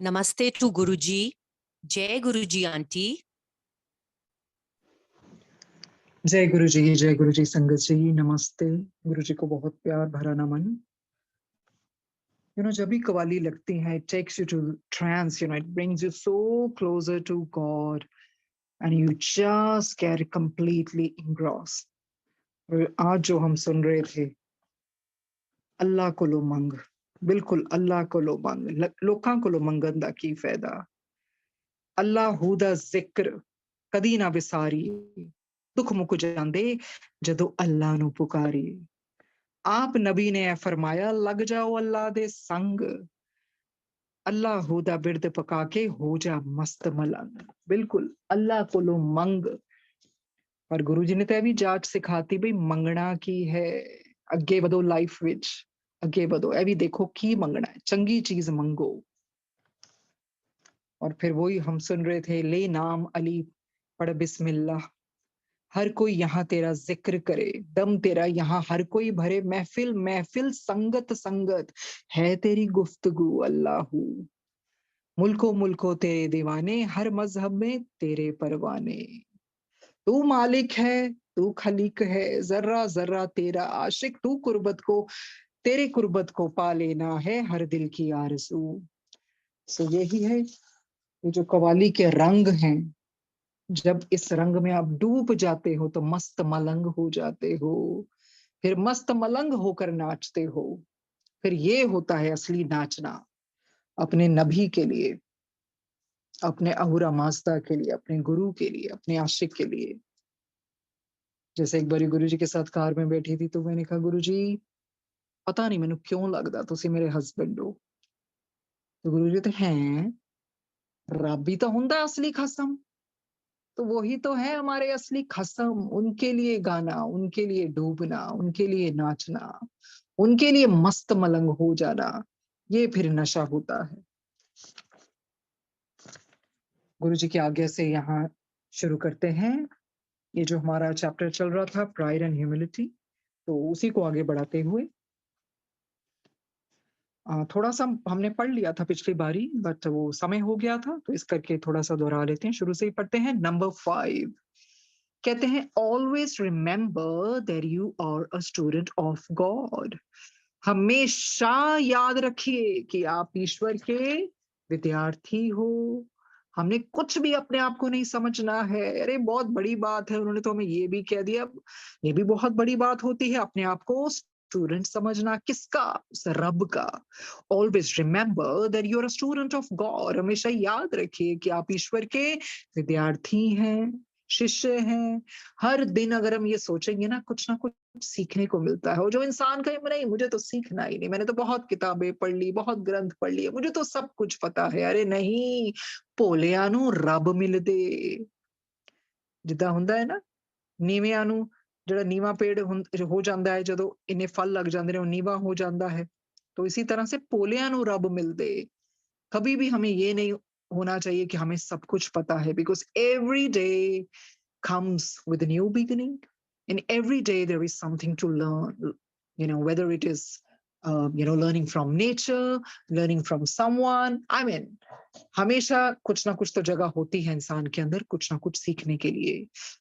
नमस्ते टू गुरुजी। जय गुरुजी आंटी। जय गुरु जी संगत जी, नमस्ते। गुरु जी को बहुत प्यार भरा नमन। जब भी कवाली लगती है, it takes you to trance, it brings you so closer to God and you just get completely engrossed. और आज जो हम सुन रहे थे, अल्लाह को लो मंग, बिल्कुल अल्लाह को लो मंग, लोकां को लो मंगन दा की फायदा। अल्लाह दा जिक्र कदी ना विसारी, दुख मुक जांदे जदों अल्लाह नू पुकारी। आप नबी ने फरमाया, लग जाओ अल्लाह दे संग, अल्लाह दा बिरद पका के हो जा मस्त मलंग। बिल्कुल अल्लाह को लो मंग। पर गुरु जी ने तो भी जाच सिखाती, बई मंगना की है, अगे वधो लाइफ विच, अगे वधो, ए भी देखो की मंगना है, चंगी चीज मंगो। और फिर वही हम सुन रहे थे, ले नाम अली पढ़ बिस्मिल्लाह, हर कोई यहाँ तेरा जिक्र करे, दम तेरा यहाँ हर कोई भरे, महफिल महफिल संगत संगत है तेरी गुफ्तगू अल्लाहू। मुल्को तेरे दीवाने, हर मजहब में तेरे परवाने। तू मालिक है, तू खलीक है, जर्रा जर्रा तेरा आशिक, तू कुर्बत को, तेरे कुर्बत को पा लेना है हर दिल की आरज़ू। सो यही है, ये जो कवाली के रंग हैं, जब इस रंग में आप डूब जाते हो तो मस्त मलंग हो जाते हो, फिर मस्त मलंग होकर नाचते हो। फिर ये होता है असली नाचना, अपने नबी के लिए, अपने अहुरा मास्ता के लिए, अपने गुरु के लिए, अपने आशिक के लिए। जैसे एक बारी गुरु जी के साथ कार में बैठी थी, तो मैंने कहा, गुरु जी पता नहीं मैंने क्यों लगदा तुसी मेरे हस्बैंड हो। तो गुरु जी तो हैं, रब ही तो हुंदा असली खसम, तो वही तो है हमारे असली खसम। उनके लिए गाना, उनके लिए डूबना, उनके लिए नाचना, उनके लिए मस्त मलंग हो जाना, ये फिर नशा होता है। गुरु जी की आज्ञा से यहाँ शुरू करते हैं। ये जो हमारा चैप्टर चल रहा था, प्राइड एंड ह्यूमिलिटी, तो उसी को आगे बढ़ाते हुए थोड़ा सा हमने पढ़ लिया था पिछली बारी, बट वो समय हो गया था, तो इस करके थोड़ा सा दोहरा लेते हैं। शुरू से ही पढ़ते हैं। नंबर 5 कहते हैं, always remember that you are a student of God. हमेशा याद रखिए कि आप ईश्वर के विद्यार्थी हो। हमने कुछ भी अपने आप को नहीं समझना है। अरे बहुत बड़ी बात है, उन्होंने तो हमें ये भी कह दिया, ये भी बहुत बड़ी बात होती है अपने आप को स्टूडेंट समझना। किसका? उस रब का। Always remember that you are a student of God. हमेशा याद रखिए कि आप ईश्वर के विद्यार्थी हैं, शिष्य हैं। हर दिन अगर हम ये सोचेंगे ना कुछ सीखने को मिलता है। और जो इंसान कहे, नहीं मुझे तो सीखना ही नहीं, मैंने तो बहुत किताबें पढ़ ली, बहुत ग्रंथ पढ़ लिए, मुझे तो सब कुछ पता है। अरे नहीं, ਭੋਲਿਆਂ ਨੂੰ ਰੱਬ ਮਿਲਦੇ। ਜਿੱਦਾਂ ਹੁੰਦਾ ਹੈ ਨਾ, ਨੀਵਿਆਂ ਨੂੰ ਜਿਹੜਾ ਨੀਵਾ पेड़ हो ਜਾਂਦਾ है, ਜਦੋਂ इन्ने फल लग जाते हैं, नीवा हो जाता है। तो इसी तरह से ਭੋਲਿਆਂ ਨੂੰ ਰੱਬ मिलदे। कभी भी हमें ये नहीं होना चाहिए कि हमें सब कुछ पता है, because every day comes with a new beginning, and every day there is something to learn, whether it is learning from nature, learning from someone. I mean, हमेशा कुछ ना कुछ तो जगह होती है इंसान के अंदर कुछ ना कुछ सीखने के लिए।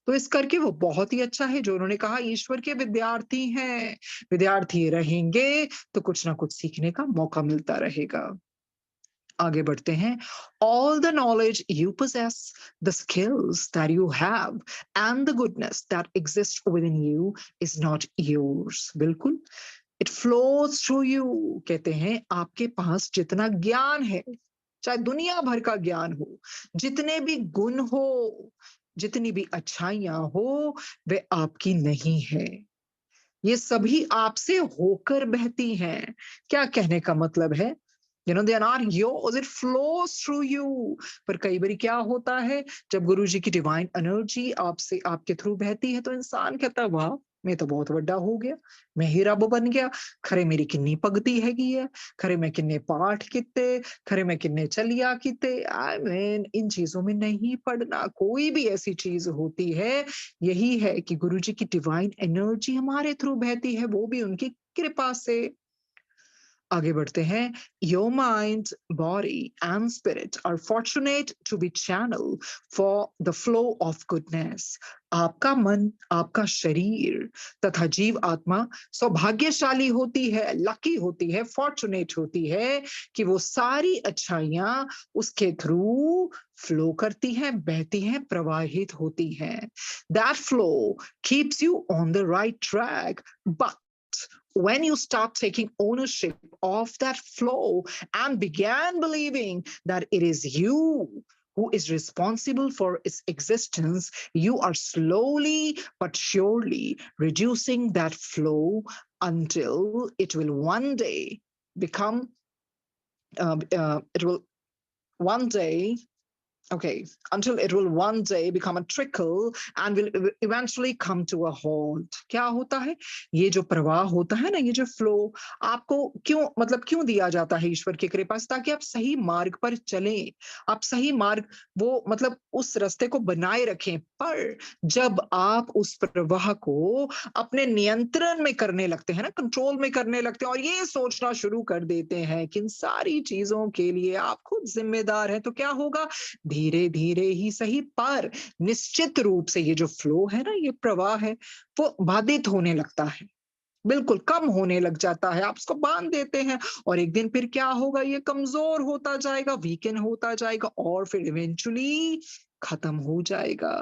तो इस करके वो बहुत ही अच्छा है जो उन्होंने कहा, ईश्वर के विद्यार्थी हैं, विद्यार्थी रहेंगे तो कुछ ना कुछ सीखने का मौका मिलता रहेगा। आगे बढ़ते हैं। All the knowledge you possess, the skills that you have, and the goodness that exists within you is not yours. बिल्कुल, it flows through you. कहते हैं आपके पास जितना ज्ञान है, चाहे दुनिया भर का ज्ञान हो, जितने भी गुण हो, जितनी भी अच्छाइयां हो, वे आपकी नहीं है। ये सभी आपसे होकर बहती हैं। क्या कहने का मतलब है? they are not yours, it flows through you. पर कई बार क्या होता है, जब गुरु जी की डिवाइन एनर्जी आपसे, आपके थ्रू बहती है, तो इंसान कहता है, वाह मैं तो बहुत बड़ा हो गया, मैं ही रब बन गया। खरे मेरी किन्नी भगती हैगी है, खरे मैं किन्ने पाठ किते, खरे मैं किन्ने चलिया किते। आई मीन, इन चीजों में नहीं पड़ना। कोई भी ऐसी चीज होती है, यही है कि गुरु जी की डिवाइन एनर्जी हमारे थ्रू बहती है, वो भी उनकी कृपा से। आगे बढ़ते हैं. Your mind, body and spirit are fortunate to be channel for the flow of goodness. आपका मन, आपका शरीर तथा जीव आत्मा सौभाग्यशाली होती है, लकी होती है, फॉर्चुनेट होती है कि वो सारी अच्छाइयां उसके थ्रू फ्लो करती हैं, बहती हैं, प्रवाहित होती हैं. That flow keeps you on the right track, but when you start taking ownership of that flow and began believing that it is you who is responsible for its existence, you are slowly but surely reducing that flow until it will one day become, it will one day okay, until it will one day become a trickle and will eventually come to a halt. क्या होता है? ये जो प्रवाह होता है ना, ये जो फ्लो आपको क्यों दिया जाता है ईश्वर की कृपा से, ताकि आप सही मार्ग पर चलें, आप सही मार्ग उस रास्ते को बनाए रखें. पर जब आप उस प्रवाह को अपने नियंत्रण में करने लगते हैं ना, कंट्रोल में करने लगते हैं और ये सोचना शुरू कर देते हैं कि इन सारी चीजों के लिए आप खुद जिम्मेदार हैं, तो क्या होगा? धीरे धीरे ही सही पर निश्चित रूप से ये जो फ्लो है ना, ये प्रवाह है, वो बाधित होने लगता है, बिल्कुल कम होने लग जाता है. आप उसको बांध देते हैं और एक दिन फिर क्या होगा? ये कमजोर होता जाएगा, वीकन होता जाएगा और फिर इवेंचुअली खत्म हो जाएगा.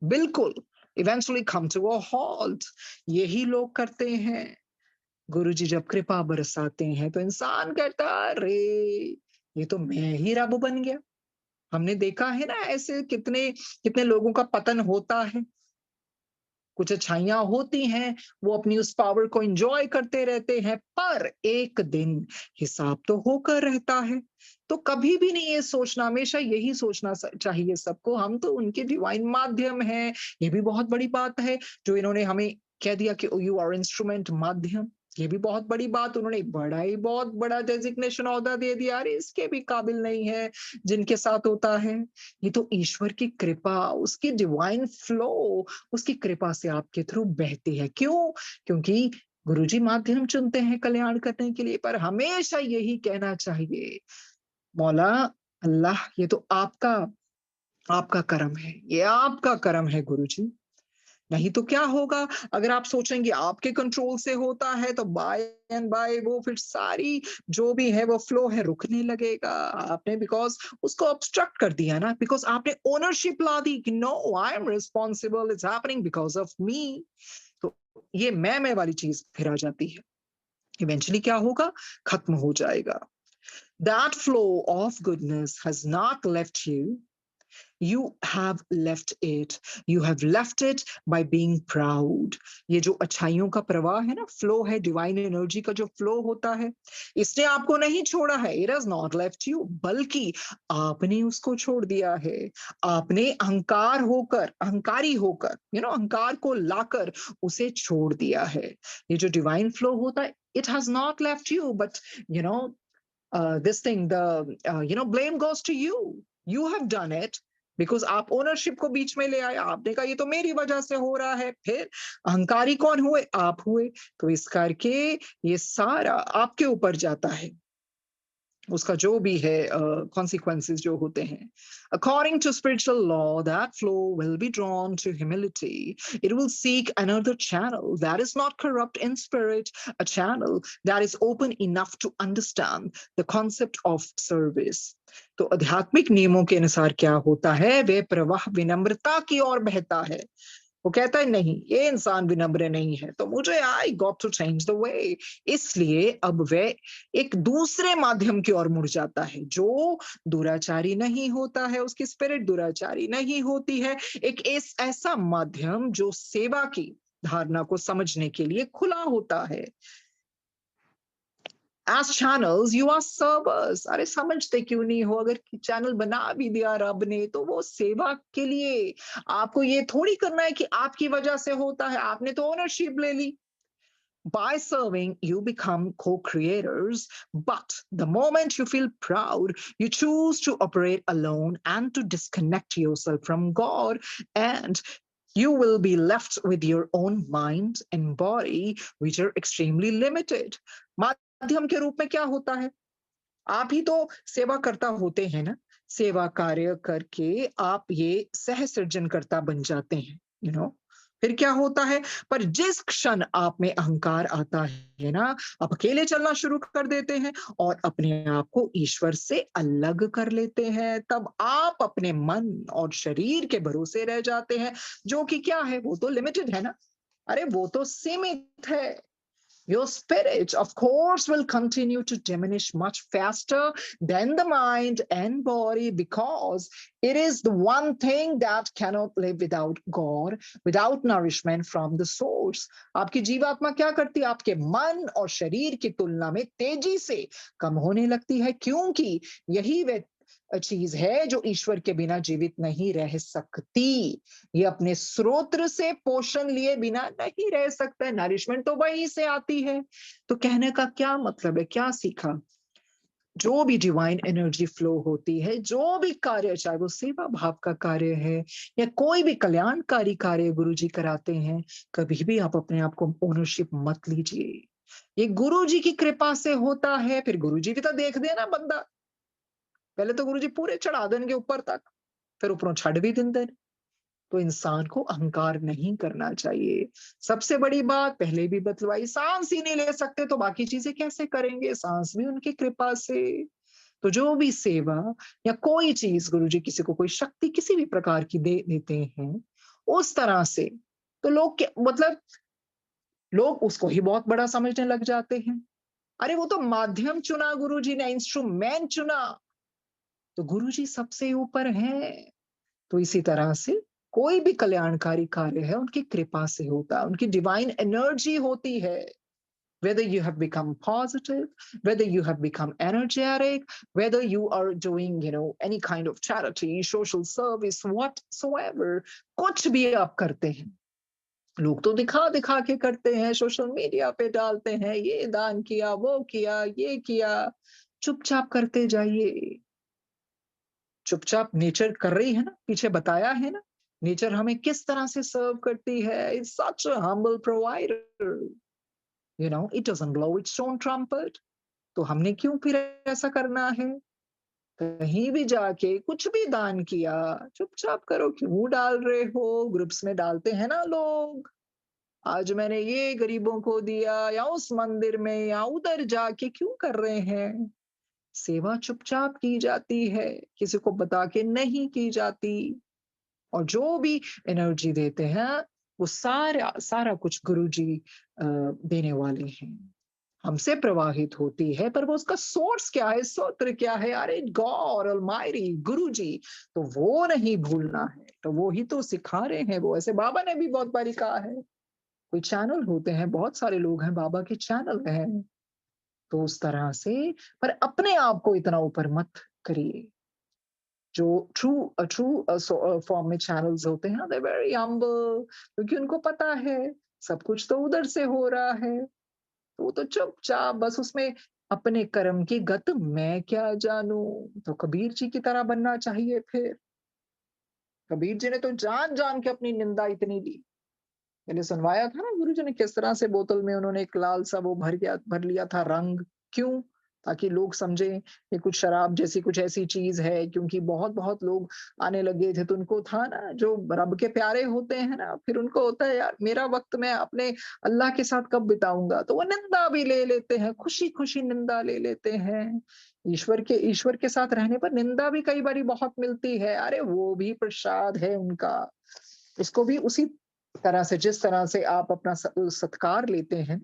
बिल्कुल, eventually come to a halt. यही लोग करते हैं. गुरुजी जब कृपा बरसाते हैं तो इंसान कहता है, अरे ये तो मैं ही रब बन गया. हमने देखा है ना, ऐसे कितने कितने लोगों का पतन होता है. कुछ अच्छाइयां होती हैं, वो अपनी उस पावर को एंजॉय करते रहते हैं, पर एक दिन हिसाब तो होकर रहता है. तो कभी भी नहीं ये सोचना, हमेशा यही सोचना चाहिए सबको, हम तो उनके डिवाइन माध्यम हैं. ये भी बहुत बड़ी बात है जो इन्होंने हमें कह दिया कि यू आर इंस्ट्रूमेंट, माध्यम. ये भी बहुत बड़ी बात, उन्होंने बहुत बड़ा डेजिग्नेशन ओहदा दे दिया. अरे इसके भी काबिल नहीं है जिनके साथ होता है. ये तो ईश्वर की कृपा, उसकी डिवाइन फ्लो, उसकी कृपा से आपके थ्रू बहती है. क्यों? क्योंकि गुरुजी माध्यम चुनते हैं कल्याण करने के लिए. पर हमेशा यही कहना चाहिए, मौला अल्लाह, ये तो आपका आपका कर्म है, ये आपका कर्म है गुरुजी. नहीं तो क्या होगा? अगर आप सोचेंगे आपके कंट्रोल से होता है तो बाय एंड बाय वो फिर सारी जो भी है वो फ्लो है रुकने लगेगा. आपने बिकॉज उसको ऑब्स्ट्रक्ट कर दिया ना, बिकॉज आपने ओनरशिप ला दी कि no, I am responsible, it's happening because of me. तो ये मैं वाली चीज फिर आ जाती है. इवेंचुअली क्या होगा? खत्म हो जाएगा. That flow of goodness has not left you. You have left it. You have left it by being proud. ये जो अच्छाइयों का प्रवाह है ना, फ्लो है, डिवाइन एनर्जी का जो फ्लो होता है, इसने आपको नहीं छोड़ा है. It has not left you. बल्कि आपने उसको छोड़ दिया है. आपने अहंकारी होकर, अहंकार को लाकर उसे छोड़ दिया है. ये जो डिवाइन फ्लो होता है, it has not left you, but this thing, the blame goes to you. You have done it. Because आप ओनरशिप को बीच में ले आए, आपने कहा ये तो मेरी वजह से हो रहा है. फिर अहंकारी कौन हुए? आप हुए. तो इस करके ये सारा आपके ऊपर जाता है, उसका जो भी है consequences जो होते हैं. According to spiritual law, that flow will be drawn to humility. It will seek another channel that is not corrupt in spirit, a channel that is open enough to understand the concept of service. तो आध्यात्मिक नियमों के अनुसार क्या होता है? वे प्रवाह विनम्रता की ओर बहता है. वो कहता है नहीं, ये इंसान विनम्र नहीं है, तो मुझे I got to change the way. इसलिए अब वह एक दूसरे माध्यम की ओर मुड़ जाता है जो दुराचारी नहीं होता है, उसकी स्पिरिट दुराचारी नहीं होती है. एक ऐसा माध्यम जो सेवा की धारणा को समझने के लिए खुला होता है. As channels, you are servers. अरे समझते क्यों नहीं हो? अगर चैनल बना भी दिया रब ने तो वो सेवा के लिए. आपको ये थोड़ी करना है कि आपकी वजह से होता है, आपने तो ओनरशिप ले ली. By serving, you become co-creators, but the moment you feel proud, you choose to operate alone and to disconnect yourself from God, and you will be left with your own mind and body, which are extremely limited. माध्यम के रूप में क्या होता है? आप ही तो सेवा करता होते हैं ना, सेवा कार्य करके आप ये सह सृजनकर्ता बन जाते हैं, फिर क्या होता है? पर जिस क्षण आप में अहंकार आता है ना, आप अकेले चलना शुरू कर देते हैं और अपने आप को ईश्वर से अलग कर लेते हैं, तब आप अपने मन और शरीर के भरोसे रह जाते हैं, जो कि क्या है? वो तो लिमिटेड है ना। अरे वो तो सीमित है। Your spirit, of course, will continue to diminish much faster than the mind and body because it is the one thing that cannot live without God, without nourishment from the source. आपकी जीवात्मा क्या करती है? आपके मन और शरीर की तुलना में तेजी से कम होने लगती है, क्योंकि यही वह चीज है जो ईश्वर के बिना जीवित नहीं रह सकती। ये अपने स्रोत्र से पोषण लिए बिना नहीं रह सकता है, नरिशमेंट तो वहीं से आती है। तो कहने का क्या मतलब है, क्या सीखा? जो भी डिवाइन एनर्जी फ्लो होती है, जो भी कार्य, चाहे वो सेवा भाव का कार्य है या कोई भी कल्याणकारी कार्य गुरुजी कराते हैं, कभी भी आप अपने आप को ओनरशिप मत लीजिए। ये गुरुजी की कृपा से होता है, फिर गुरुजी भी तो देख देना बंदा। पहले तो गुरुजी पूरे चढ़ा देंगे ऊपर तक, फिर ऊपरों छड़ भी देंगे। तो इंसान को अहंकार नहीं करना चाहिए। सबसे बड़ी बात पहले भी बतलवाई, सांस ही नहीं ले सकते तो बाकी चीजें कैसे करेंगे? सांस भी उनकी कृपा से। तो जो भी सेवा या कोई चीज गुरुजी किसी को कोई शक्ति किसी भी प्रकार की दे देते हैं, उस तरह से तो मतलब लोग उसको ही बहुत बड़ा समझने लग जाते हैं। अरे वो तो माध्यम चुना गुरुजी ने, इंस्ट्रूमेंट चुना, तो गुरुजी सबसे ऊपर है। तो इसी तरह से कोई भी कल्याणकारी कार्य है उनकी कृपा से होता है, उनकी डिवाइन एनर्जी होती है। Whether you have become positive, whether you have become energetic, whether you are doing, any kind of charity, social service, whatsoever, कुछ भी आप करते हैं, लोग तो दिखा दिखा के करते हैं, सोशल मीडिया पे डालते हैं, ये दान किया, वो किया, ये किया। चुपचाप करते जाइए। चुपचाप नेचर कर रही है ना, पीछे बताया है ना, नेचर हमें किस तरह से सर्व करती है। It's such a humble provider, it doesn't blow its own trumpet. तो हमने क्यों फिर ऐसा करना है? कहीं भी जाके कुछ भी दान किया, चुपचाप करो। क्यों डाल रहे हो? ग्रुप्स में डालते हैं ना लोग, आज मैंने ये गरीबों को दिया, या उस मंदिर में, या उधर जाके क्यों कर रहे हैं? सेवा चुपचाप की जाती है, किसी को बता के नहीं की जाती। और जो भी एनर्जी देते हैं, वो सारा सारा कुछ गुरुजी देने वाले हैं, हमसे प्रवाहित होती है। पर वो उसका सोर्स क्या है, स्रोत क्या है? अरे गॉड ऑलमाइटी, गुरुजी। तो वो नहीं भूलना है, तो वो ही तो सिखा रहे हैं। वो ऐसे बाबा ने भी बहुत बारी कहा है, कोई चैनल होते हैं, बहुत सारे लोग हैं बाबा के चैनल हैं, तो उस तरह से। पर अपने आप को इतना ऊपर मत करिए। जो ट्रू फॉर्म में चैनल्स होते हैं, दे वेरी हम्बल, क्योंकि उनको पता है सब कुछ तो उधर से हो रहा है। तो वो तो चुपचाप बस उसमें अपने कर्म की गत मैं क्या जानू। तो कबीर जी की तरह बनना चाहिए फिर। कबीर जी ने तो जान जान के अपनी निंदा इतनी दी। मैंने सुनवाया था ना गुरु जी ने किस तरह से बोतल में उन्होंने एक लाल सा वो भर लिया था रंग। क्यों? ताकि लोग समझे कि कुछ शराब जैसी कुछ ऐसी चीज है, क्योंकि बहुत बहुत लोग आने लगे थे, तो उनको था ना, जो रब के प्यारे होते हैं ना, फिर उनको होता है यार मेरा वक्त मैं अपने अल्लाह के साथ कब बिताऊंगा, तो वो निंदा भी ले लेते हैं, खुशी खुशी निंदा ले लेते हैं। ईश्वर के साथ रहने पर निंदा भी कई बारी बहुत मिलती है। अरे वो भी प्रसाद है उनका, उसको भी उसी तरह से, जिस तरह से आप अपना सत्कार लेते हैं,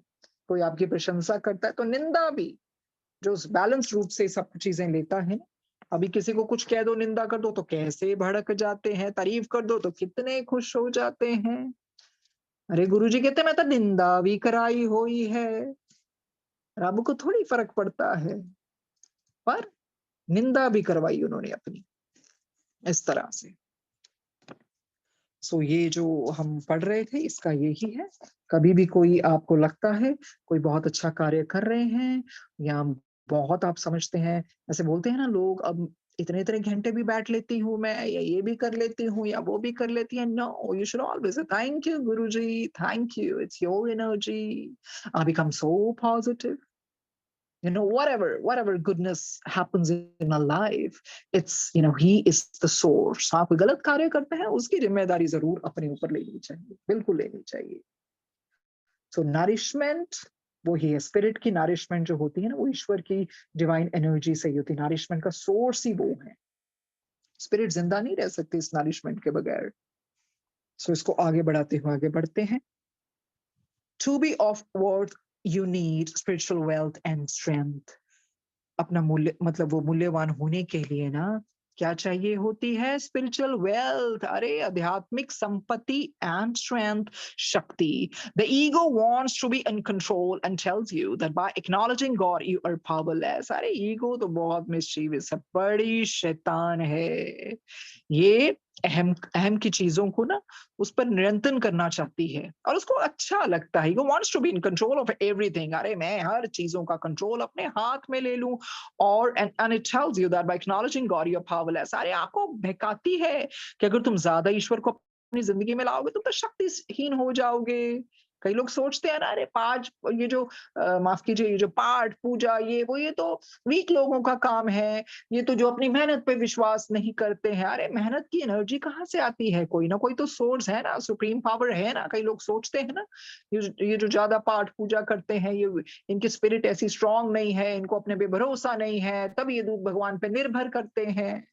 कोई आपकी प्रशंसा करता है, तो निंदा भी जो बैलेंस रूप से सब चीजें लेता है। अभी किसी को कुछ कह दो, निंदा कर दो तो कैसे भड़क जाते हैं, तारीफ कर दो तो कितने खुश हो जाते हैं। अरे गुरुजी कहते मैं तो निंदा भी कराई हुई है, रब को थोड़ी फर्क पड़ता है, पर निंदा भी करवाई उन्होंने अपनी, इस तरह से। सो ये जो हम पढ़ रहे थे इसका यही है। कभी भी कोई आपको लगता है कोई बहुत अच्छा कार्य कर रहे हैं, या बहुत आप समझते हैं, ऐसे बोलते हैं ना लोग, अब इतने इतने घंटे भी बैठ लेती हूँ मैं, या ये भी कर लेती हूँ, या वो भी कर लेती है। No, you should always thank you Guruji, thank you, it's your energy, I become so positive. You know, whatever goodness happens in our life, it's, you know, he is the source. आप कोई गलत कार्य करते हैं, उसकी जिम्मेदारी जरूर अपने ऊपर लेनी चाहिए, बिल्कुल लेनी चाहिए। सो नरिशमेंट वो ही है, स्पिरिट की नरिशमेंट जो होती है ना, वो ईश्वर की डिवाइन एनर्जी से ही होती है। नरिशमेंट का सोर्स ही वो है। स्पिरिट जिंदा नहीं रह सकती इस नरिशमेंट के बगैर। सो इसको आगे बढ़ाते हुए आगे बढ़ते हैं। To be of worth you need spiritual wealth and strength. अपना मूल्य मतलब वो मूल्यवान होने के लिए ना क्या चाहिए होती है? स्पिरिचुअल वेल्थ, अरे आध्यात्मिक संपत्ति एंड स्ट्रेंथ, शक्ति। The ego wants to be in control and tells you that by acknowledging God you are powerless. अरे ईगो तो बहुत मिस्चीवियस है, बड़ी शैतान है। ये अहम अहम की चीजों को ना उस पर नियंत्रण करना चाहती है और उसको अच्छा लगता है। Wants to be in control of everything. अरे मैं हर चीजों का कंट्रोल अपने हाथ में ले लूं। और and it tells you that by acknowledging God you're powerless। अरे आपको बहकाती है कि अगर तुम ज्यादा ईश्वर को अपनी जिंदगी में लाओगे तुम तो शक्तिहीन हो जाओगे। कई लोग सोचते हैं ना, अरे पाठ ये जो माफ कीजिए, ये जो पाठ पूजा ये तो वीक लोगों का काम है। ये तो जो अपनी मेहनत पे विश्वास नहीं करते हैं। अरे मेहनत की एनर्जी कहाँ से आती है? कोई ना कोई तो सोर्स है ना, सुप्रीम पावर है ना। कई लोग सोचते हैं ना, ये जो ज्यादा पाठ पूजा करते हैं, ये इनकी स्पिरिट ऐसी स्ट्रांग नहीं है, इनको अपने पे भरोसा नहीं है, तब ये लोग भगवान पे निर्भर करते हैं।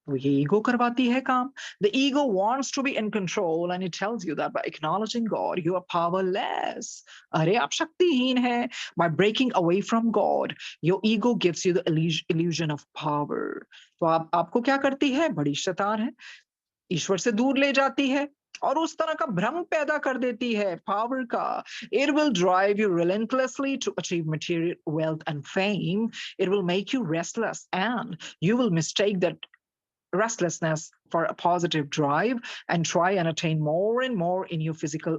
तो ये ईगो करवाती है काम। The ego wants to be in control and it tells you that by acknowledging God you are powerless। अरे आप शक्तिहीन हैं। By breaking away from God your ego gives you the illusion of power। तो आपको क्या करती है? बड़ी शैतान है, ईश्वर से दूर ले जाती है और उस तरह का भ्रम पैदा कर देती है पावर का। It will drive you relentlessly to achieve material wealth and fame। It will make you restless and you will mistake that restlessness for a positive drive and try and attain more and more in your physical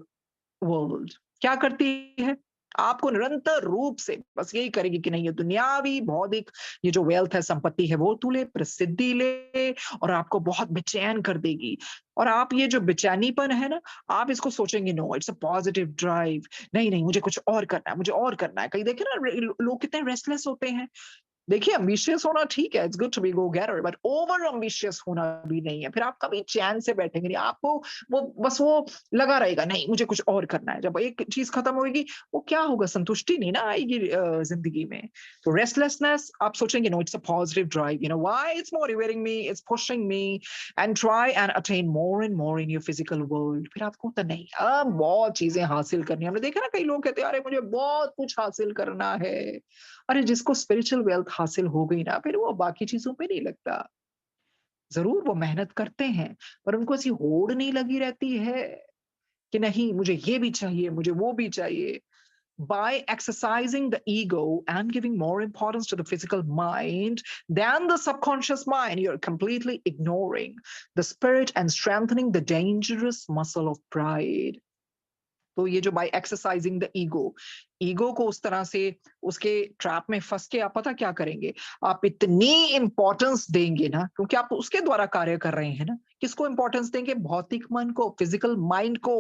world। क्या करती है? आपको निरंतर रूप से बस यही करेगी कि नहीं, ये दुनियावी भौतिक ये जो वेल्थ है, संपत्ति है, वो तू ले, प्रसिद्धि ले, और आपको बहुत बेचैन कर देगी। और आप ये जो बेचैनीपन है ना, आप इसको सोचेंगे no it's a positive drive. नहीं नहीं, मुझे कुछ और करना है, मुझे और करना है। कहीं देखे ना लोग कितने रेस्टलेस होते हैं। देखिए एम्बिशियस होना ठीक है, it's good to be go getter, but over ambitious होना भी नहीं है। फिर आप कभी चैन से बैठेंगे नहीं। आपको वो लगा रहेगा नहीं मुझे कुछ और करना है। जब एक चीज खत्म होगी वो क्या होगा? संतुष्टि नहीं ना आएगी जिंदगी में। तो रेस्टलेसनेस आप सोचेंगे no it's a positive drive, you know why it's motivating me, it's pushing me and try and attain more and more in your physical world. फिर आपको होता नहीं अब बहुत चीजें हासिल करनी है। हमने देखा ना, कई लोग कहते हैं अरे मुझे बहुत कुछ हासिल करना है। अरे जिसको स्पिरिचुअल वेल्थ हासिल हो गई ना, फिर वो बाकी चीजों पे नहीं लगता। जरूर वो मेहनत करते हैं पर उनको ऐसी होड़ नहीं लगी रहती है कि नहीं मुझे ये भी चाहिए, मुझे वो भी चाहिए। By exercising the ego and giving more importance to the physical mind than the subconscious mind, you're completely ignoring the spirit and strengthening the dangerous muscle of pride। तो ये जो by exercising the ego, ego को उस तरह से उसके trap में फंस के आप पता क्या करेंगे? आप इतनी इंपॉर्टेंस देंगे ना, क्योंकि आप उसके द्वारा कार्य कर रहे हैं ना। किसको इंपॉर्टेंस देंगे? भौतिक मन को, फिजिकल माइंड को।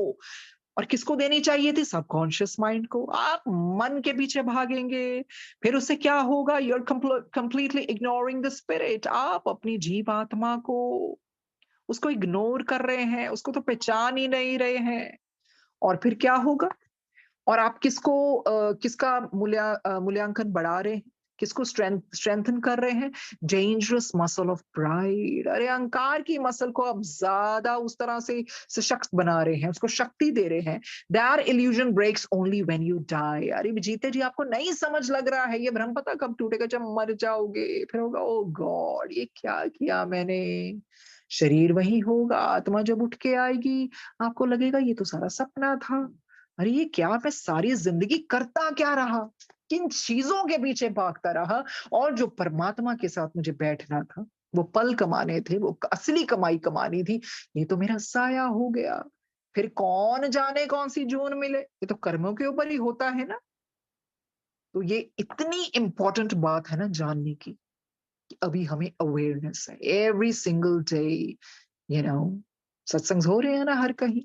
और किसको देनी चाहिए थी? सबकॉन्शियस माइंड को। आप मन के पीछे भागेंगे, फिर उससे क्या होगा? You are completely ignoring the spirit. आप अपनी जीव आत्मा को उसको इग्नोर कर रहे हैं, उसको तो पहचान ही नहीं रहे हैं। और फिर क्या होगा? और आप किसका मूल्यांकन बढ़ा रहे हैं? किसको स्ट्रेंथन कर रहे हैं? Dangerous muscle of pride. अरे अहंकार की मसल को आप ज्यादा उस तरह से सशक्त बना रहे हैं, उसको शक्ति दे रहे हैं। That illusion breaks only when you die. अरे जीते जी आपको नहीं समझ लग रहा है, ये भ्रम पता कब टूटेगा? जब मर जाओगे। फिर होगा ओ गॉड ये क्या किया मैंने। शरीर वही होगा, आत्मा जब उठ के आएगी आपको लगेगा ये तो सारा सपना था। अरे ये क्या मैं सारी जिंदगी करता क्या रहा? किन चीजों के पीछे भागता रहा? और जो परमात्मा के साथ मुझे बैठना था, वो पल कमाने थे, वो असली कमाई कमानी थी, ये तो मेरा साया हो गया। फिर कौन जाने कौन सी जून मिले? ये तो कर्मों के ऊपर ही होता है ना। तो ये इतनी इंपॉर्टेंट बात है ना जानने की, कि अभी हमें अवेयरनेस है every single day. You know सत्संग हो रहे हैं ना हर कहीं,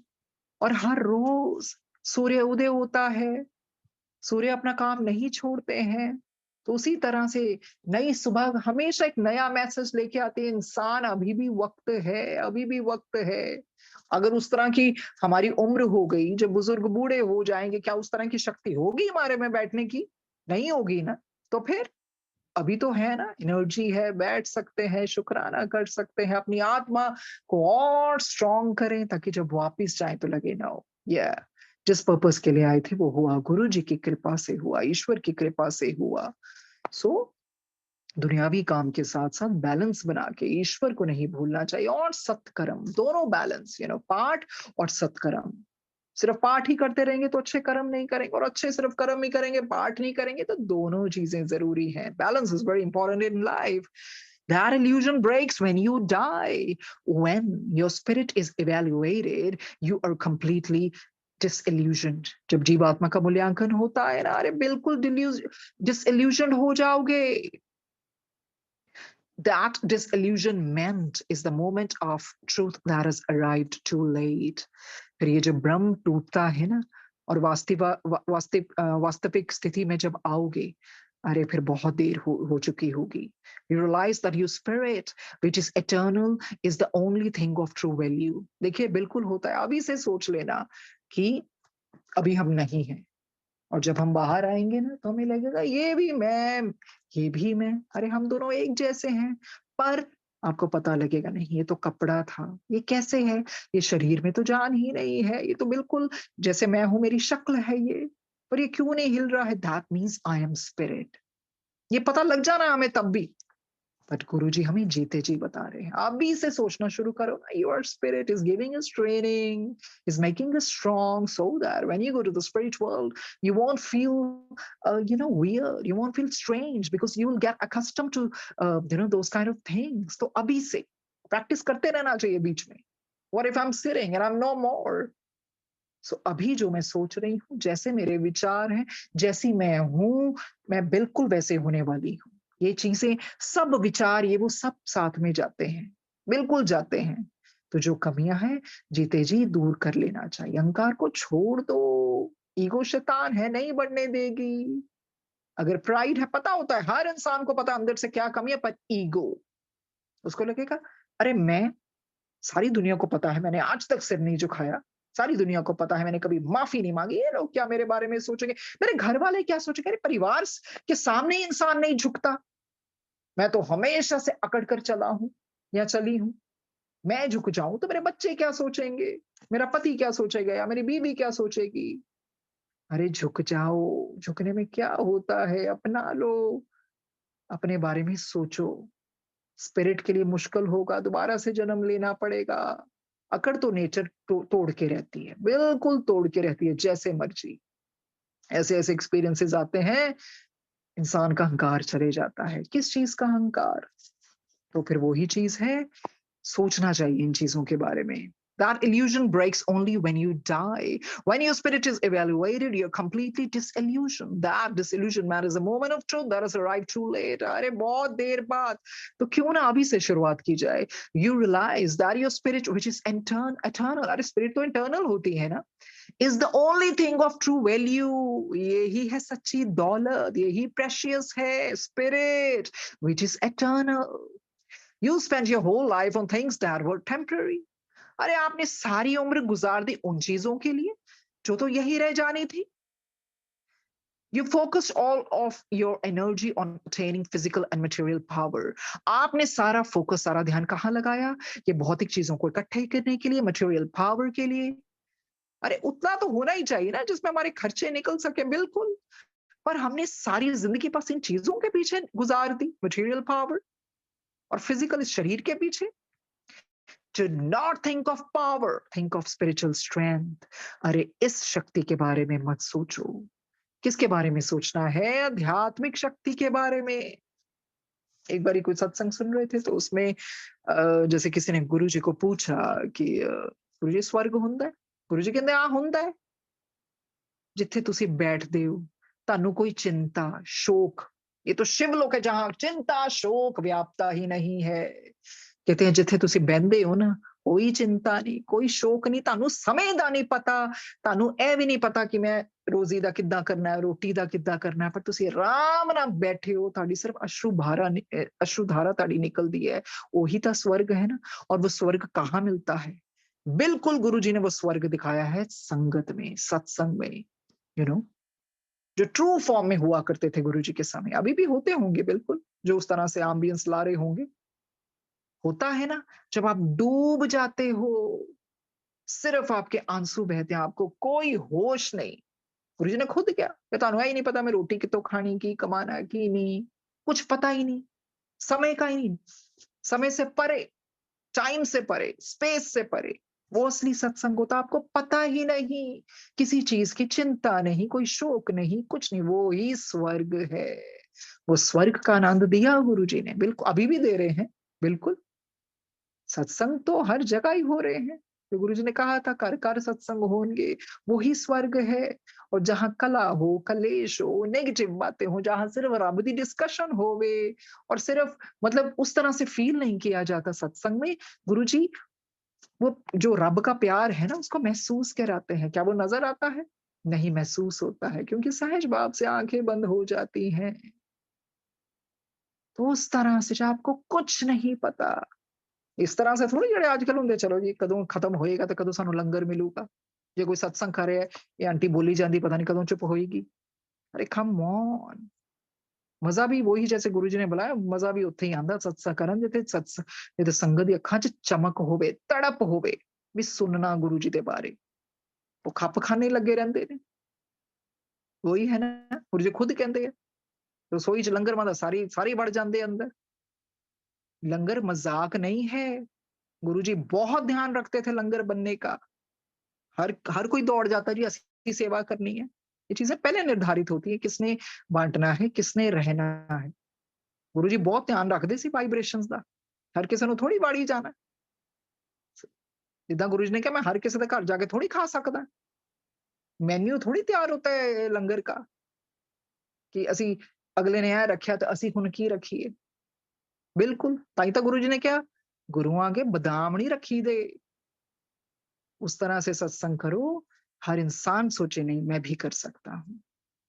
और हर रोज सूर्य उदय होता है, सूर्य अपना काम नहीं छोड़ते हैं। तो उसी तरह से नई सुबह हमेशा एक नया मैसेज लेके आती है, इंसान अभी भी वक़्त है, अभी भी वक़्त है। अगर उस तरह की हमारी उम्र हो गई, जब बुजुर्ग बूढ़े हो जाएँगे, क्या उस तरह की शक्ति होगी हमारे में बैठने की? नहीं होगी ना। तो फिर अभी तो है ना, एनर्जी है, बैठ सकते हैं, शुक्राना कर सकते हैं, अपनी आत्मा को और स्ट्रॉन्ग करें ताकि जब वापस जाएँ तो लगे ना हो या जिस पर्पस के लिए आए थे वो हुआ, गुरु जी की कृपा से हुआ, ईश्वर की कृपा से हुआ। सो दुनियावी काम के साथ-साथ बैलेंस बना के ईश्वर को नहीं भूलना चाहिए और सत्कर्म, दोनों बैलेंस पाठ और सत्कर्म। सिर्फ पाठ ही करते रहेंगे तो अच्छे कर्म नहीं करेंगे और अच्छे सिर्फ कर्म ही करेंगे, पाठ नहीं करेंगे तो दोनों चीजें ज़रूरी हैं। Balance is very important in life. That illusion breaks when you die. When your spirit is evaluated, you are completely disillusioned. जब जीवात्मा का मूल्यांकन होता है ना, अरे बिल्कुल disillusioned हो जाओगे। That disillusionment is the moment of truth that has arrived too late. फिर ये जब भ्रम टूटता है ना और वास्तविक स्थिति में जब आओगे, अरे फिर बहुत देर हो चुकी होगी। You realize that your spirit, which is eternal, is the only thing of true value. देखिए बिल्कुल होता है। अभी से सोच लेना कि अभी हम नहीं हैं और जब हम बाहर आएँगे ना तो हमें लगेगा ये भी मैं, ये भी मैं, अरे हम दोनों एक जैसे हैं। पर आपको पता लगेगा नहीं ये तो कपड़ा था, ये कैसे है? ये शरीर में तो जान ही नहीं है, ये तो बिल्कुल जैसे मैं हूँ मेरी शक्ल है ये, पर ये क्यों नहीं हिल रहा है? That means I am spirit. ये पता लग जाना हमें तब भी। बट गुरुजी हमें जीते जी बता रहे हैं, आप भी इसे सोचना शुरू करो ना, your spirit is giving us training, is making us strong so that when you go to the spirit world, you won't feel, weird, you won't feel strange because you will get accustomed to, those kind of things. तो अभी से practice करते रहना चाहिए बीच में। What if I'm sitting and I'm no more? सो अभी जो मैं सोच रही हूँ, जैसे मेरे विचार हैं, जैसी मैं हूँ, मैं बिल्कुल वैसे होने वाली हूँ। ये चीज़ें, सब विचार ये वो सब साथ में जाते हैं, बिल्कुल जाते हैं। तो जो कमियाँ हैं, जीते जी दूर कर लेना चाहिए। अहंकार को छोड़ दो, ईगो शैतान है, नहीं बढ़ने देगी। अगर प्राइड है, पता होता है, हर इंसान को पता है अंदर से क्या कमी है, पर ईगो, उसको लगेगा, अरे मैं, सारी दुनिया को पता है मैंने आज तक सिर नहीं झुकाया, सारी दुनिया को पता है मैंने कभी माफी नहीं मांगी, ये लोग क्या मेरे बारे में सोचेंगे, मेरे घर वाले क्या सोचेंगे, अरे परिवार के सामने ही इंसान नहीं झुकता, मैं तो हमेशा से अकड़ कर चला हूं या चली हूं, मैं झुक जाऊं तो मेरे बच्चे क्या सोचेंगे, मेरा पति क्या सोचेगा या मेरी बीवी क्या सोचेगी। अरे झुक जाओ, झुकने में क्या होता है, अपना लो, अपने बारे में सोचो। स्पिरिट के लिए मुश्किल होगा, दोबारा से जन्म लेना पड़ेगा। अकड़ तो नेचर तोड़ के रहती है, बिल्कुल तोड़ के रहती है, जैसे मर्जी। ऐसे-ऐसे एक्सपीरियंसेस आते हैं, इंसान का अहंकार चले जाता है। किस चीज़ का अहंकार? तो फिर वही चीज़ है, सोचना चाहिए इन चीज़ों के बारे में। That illusion breaks only when you die. When your spirit is evaluated, you're completely disillusioned. That disillusionment is a moment of truth that has arrived too late. अरे बहुत देर बाद, तो क्यों ना अभी से शुरुआत की जाए? You realize that your spirit, which is eternal, अरे spirit तो eternal होती है ना, is the only thing of true value. यही है सच्ची दौलत, यही precious है spirit, which is eternal. You spent your whole life on things that were temporary. अरे आपने सारी उम्र गुजार दी उन चीजों के लिए जो तो यही रह जानी थी। You focused all of your energy on attaining physical and material power. आपने सारा फोकस, सारा ध्यान कहाँ लगाया? ये भौतिक चीजों को इकट्ठे करने के लिए, मटेरियल पावर के लिए। अरे उतना तो होना ही चाहिए ना जिसमें हमारे खर्चे निकल सके, बिल्कुल। पर हमने सारी जिंदगी बस इन चीजों के पीछे गुजार दी, मटेरियल पावर और फिजिकल शरीर के पीछे। Do not think of power, think of spiritual strength. अरे इस शक्ति के बारे में मत सोचो। किसके बारे में सोचना है? आध्यात्मिक शक्ति के बारे में। एक बारी कोई सत्संग सुन रहे थे तो उसमें जैसे किसी ने गुरुजी को पूछा कि गुरुजी स्वर्ग ਹੁੰਦਾ है? गुरुजी ਕਹਿੰਦੇ ਆ ਹੁੰਦਾ है जिथे तुसी बैठदे हो, ਤੁਹਾਨੂੰ कोई चिंता शोक, ये तो शिवलोक है जहां चिंता शोक व्यापता ही नहीं है। कहते हैं जिथे तुसी बहंदे हो ना कोई चिंता नहीं, कोई शोक नहीं, ਤੁਹਾਨੂੰ ਸਮੇਂ ਦਾ ਨਹੀਂ ਪਤਾ, ਤੁਹਾਨੂੰ ਇਹ ਵੀ ਨਹੀਂ ਪਤਾ ਕਿ ਮੈਂ ਰੋਜ਼ੀ ਦਾ ਕਿੱਦਾਂ ਕਰਨਾ ਹੈ, ਰੋਟੀ ਦਾ ਕਿੱਦਾਂ ਕਰਨਾ ਹੈ, ਪਰ ਤੁਸੀਂ ਆਰਾਮ ਨਾਲ ਬੈਠੇ ਹੋ, ਤੁਹਾਡੀ ਸਿਰਫ अश्रु धारा ਤੁਹਾਡੀ ਨਿਕਲਦੀ ਹੈ, ਉਹੀ ਤਾਂ स्वर्ग है ना। और वो स्वर्ग कहाँ मिलता है? बिल्कुल गुरुजी ने वो स्वर्ग दिखाया है संगत में, सत्संग में, यू नो, जो ट्रू फॉर्म में हुआ करते थे गुरुजी के समय, अभी भी होते होंगे बिल्कुल, जो उस तरह से एम्बियंस ला रहे होंगे। होता है ना, जब आप डूब जाते हो, सिर्फ आपके आंसू बहते हैं, आपको कोई होश नहीं। गुरुजी ने खुद क्या, ਤੁਹਾਨੂੰ ही नहीं पता मैं रोटी कितों खानी की, कमाना की नहीं, कुछ पता ही नहीं, समय का ही नहीं, समय से परे, टाइम से परे, स्पेस से परे। वो असली सत्संग होता, आपको पता ही नहीं, किसी चीज की चिंता नहीं, कोई शोक नहीं, कुछ नहीं, वो ही स्वर्ग है। वो स्वर्ग का आनंद दिया गुरुजी ने, बिल्कुल अभी भी दे रहे हैं, बिल्कुल। सत्संग तो हर जगह ही हो रहे हैं, तो गुरुजी ने कहा था कर कर सत्संग होंगे, वही स्वर्ग है। और जहां कला हो, कलेश हो, नेगेटिव बातें हो, जहां सिर्फ रब दी डिस्कशन होवे और सिर्फ मतलब उस तरह से फील नहीं किया जाता सत्संग में, गुरुजी वो जो रब का प्यार है ना, उसको महसूस कराते हैं। क्या वो नजर आता है? नहीं महसूस होता है, क्योंकि सहज भाव से आंखें बंद हो जाती हैं। तो उस तरह से जब आपको कुछ नहीं पता, इस तरह से थोड़ी ਜਿਹੜੇ ਅੱਜ ਕੱਲ ਹੁੰਦੇ, ਚਲੋ ਜੀ ਕਦੋਂ ਖਤਮ ਹੋਏਗਾ ਤੇ ਕਦੋਂ ਸਾਨੂੰ ਲੰਗਰ ਮਿਲੂਗਾ। ਜੇ ਕੋਈ ਸਤਸੰਗ ਕਰ ਰਿਹਾ ਹੈ, ਇਹ ਆਂਟੀ ਬੋਲੀ ਜਾਂਦੀ ਪਤਾ ਨਹੀਂ ਕਦੋਂ ਚੁੱਪ ਹੋਏਗੀ। अरे कम ऑन, मजा भी वही जैसे गुरुजी ने बुलाया, मजा भी ਉੱਥੇ ਹੀ ਆਂਦਾ ਸਤਸੰਗ ਕਰਨ, ਜਿੱਥੇ ਸੰਗਤ ਦੀ ਅੱਖਾਂ 'ਚ ਚਮਕ ਹੋਵੇ, ਤੜਪ ਹੋਵੇ ਵੀ ਸੁਣਨਾ ਗੁਰੂ ਜੀ ਦੇ ਬਾਰੇ। ਉਹ ਖੱਪਖਾਨੇ ਲੱਗੇ ਰਹਿੰਦੇ ਨੇ। ਉਹੀ ਹੈ ਨਾ, ਗੁਰੂ ਜੀ ਖੁਦ ਕਹਿੰਦੇ ਆ, ਰਸੋਈ 'ਚ ਲੰਗਰ ਮਾਦਾ ਸਾਰੇ ਵੜ ਜਾਂਦੇ ਅੰਦਰ। लंगर मजाक नहीं है, गुरुजी बहुत ध्यान रखते थे लंगर बनने का। हर कोई दौड़ जाता जी असली सेवा करनी है। ये चीजें पहले निर्धारित होती है, किसने बांटना है, किसने रहना है। गुरुजी बहुत ध्यान रखते सी वाइब्रेशंस दा, हर किसी ਨੂੰ थोड़ी बाड़ी जाना। जिद्दां गुरुजी ने कहा मैं हर किसी ਦੇ ਘਰ ਜਾ ਕੇ थोड़ी खा सकदा, मेन्यू थोड़ी तैयार होता है लंगर का कि ਅਸੀਂ ਅਗਲੇ ਨੇ ਇਹ ਰੱਖਿਆ ਤੇ ਅਸੀਂ ਹੁਣ ਕੀ ਰੱਖੀਏ। बिल्कुल, ताई तो गुरुजी ने क्या, गुरुआं के बादाम नहीं रखी दे। उस तरह से सत्संग करो, हर इंसान सोचे नहीं मैं भी कर सकता हूँ,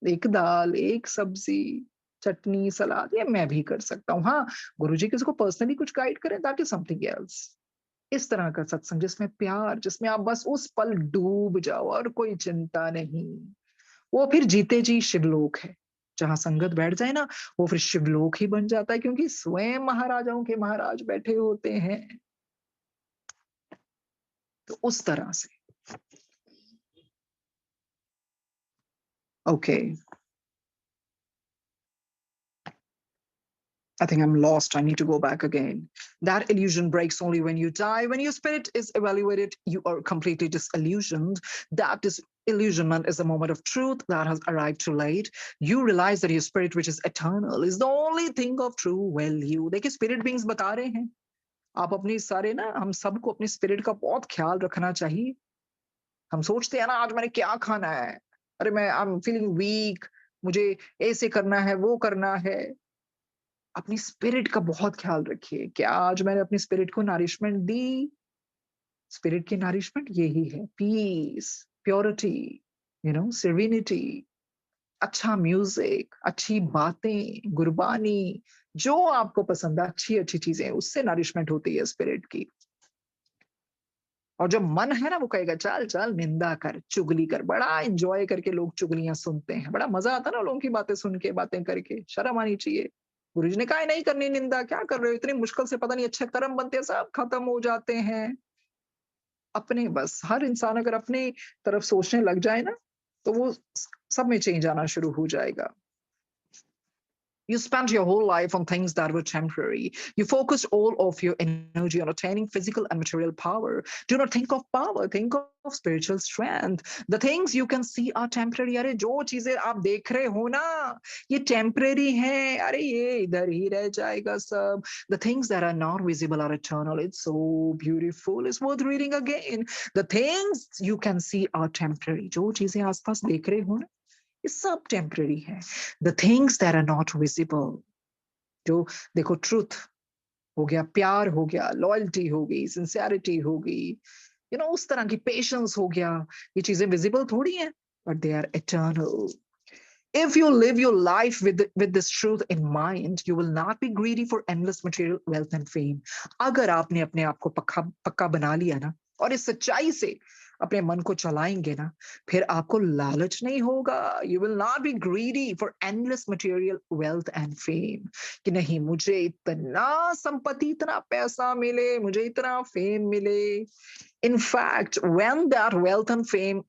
एक दाल, एक सब्जी, चटनी, सलाद, ये मैं भी कर सकता हूँ। हाँ, गुरुजी किसी को पर्सनली कुछ गाइड करें, दैट इज समथिंग एल्स। इस तरह का सत्संग जिसमें प्यार, जिसमें आप बस उस पल डूब जाओ और कोई चिंता नहीं, वो फिर जीते जी शिवलोक है। जहां संगत बैठ जाए ना, वो फिर शिवलोक ही बन जाता है, क्योंकि स्वयं महाराजाओं के महाराज बैठे होते हैं। तो उस तरह से okay, I think I'm lost. I need to go back again. That illusion breaks only when you die. When your spirit is evaluated, you are completely disillusioned. That is illusionment is a moment of truth that has arrived too late. You realize that your spirit, which is eternal, is the only thing of true value. देखिए spirit beings बता रहे हैं, आप अपनी सारे ना, हम सबको अपनी spirit का बहुत ख्याल रखना चाहिए। हम सोचते हैं ना आज मैंने क्या खाना है, अरे मैं आई एम फीलिंग वीक, मुझे ऐसे करना है, वो करना है। अपनी स्पिरिट का बहुत ख्याल रखिए, क्या आज मैंने अपनी स्पिरिट को नरिशमेंट दी? स्पिरिट की नरिशमेंट यही है, पीस, प्योरिटी, सेरेनिटी, अच्छा म्यूजिक, अच्छी बातें, गुरबानी, जो आपको पसंद है, अच्छी अच्छी चीजें, उससे नरिशमेंट होती है स्पिरिट की। और जो मन है ना, वो कहेगा चल चल निंदा कर, चुगली कर। बड़ा एंजॉय करके लोग चुगलियां सुनते हैं, बड़ा मजा आता है ना लोगों की बातें सुन के, बातें करके। शर्म आनी चाहिए। गुरुजी ने कहा है नहीं करनी निंदा, क्या कर रहे हो, इतनी मुश्किल से पता नहीं अच्छे कर्म बनते हैं, सब खत्म हो जाते हैं। अपने बस हर इंसान अगर अपनी तरफ सोचने लग जाए ना, तो वो सब में चेंज आना शुरू हो जाएगा। You spent your whole life on things that were temporary. You focused all of your energy on attaining physical and material power. Do not think of power, think of spiritual strength. The things you can see are temporary. अरे जो चीजें आप देख रहे हो ना, ये temporary हैं। अरे ये इधर ही रह जाएगा सब। The things that are not visible are eternal. It's so beautiful. It's worth reading again. The things you can see are temporary. जो चीजें आसपास देख रहे हो ना, ये सब टेम्पररी है। The things that are not visible, जो देखो ट्रूथ, हो गया, प्यार हो गया, लॉयल्टी हो गई, सिंसियरिटी हो गई, उस तरह की पेशेंस हो गया। ये चीजें विजिबल थोड़ी हैं, but they are eternal. If you live your life with this truth in mind, you will not be greedy for endless material wealth and fame. अगर आपने अपने आप को पक्का पक्का बना लिया ना, और इस सच्चाई से अपने मन को चलाएंगे ना, फिर आपको लालच नहीं होगा। You will not be greedy for endless material wealth and fame. कि नहीं, मुझे इतना संपत्ति, इतना पैसा मिले, मुझे इतना फेम मिले। In fact, when that wealth and fame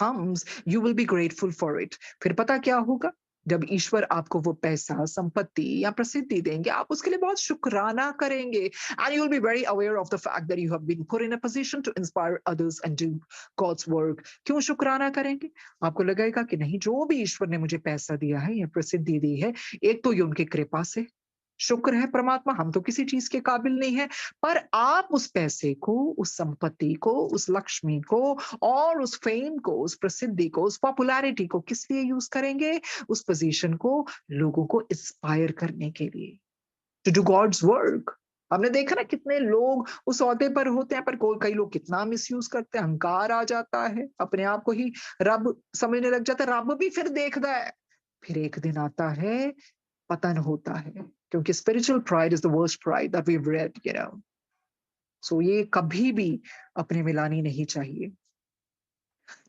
comes, you will be grateful for it. फिर पता क्या होगा? जब ईश्वर आपको वो पैसा, संपत्ति या प्रसिद्धि देंगे, आप उसके लिए बहुत शुक्राना करेंगे। And you will be very aware of the fact that you have been put in a position to inspire others and do God's work. क्यों शुक्राना करेंगे? आपको लगेगा कि नहीं, जो भी ईश्वर ने मुझे पैसा दिया है या प्रसिद्धि दी है, एक तो ये उनकी कृपा से, शुक्र है परमात्मा, हम तो किसी चीज के काबिल नहीं है। पर आप उस पैसे को, उस संपत्ति को, उस लक्ष्मी को और उस फेम को, उस प्रसिद्धि को, उस पॉपुलैरिटी को किस लिए यूज करेंगे? उस पोजीशन को लोगों को इंस्पायर करने के लिए, टू डू गॉड्स वर्क। हमने देखा ना, कितने लोग उस ओहदे पर होते हैं, पर कई लोग कितना मिसयूज करते हैं। अहंकार आ जाता है, अपने आप को ही रब समझने लग जाता है। रब भी फिर देखता है, फिर एक दिन आता है, पतन होता है, क्योंकि spiritual pride is the worst pride that we have read, so ये कभी भी अपने में लानी नहीं चाहिए।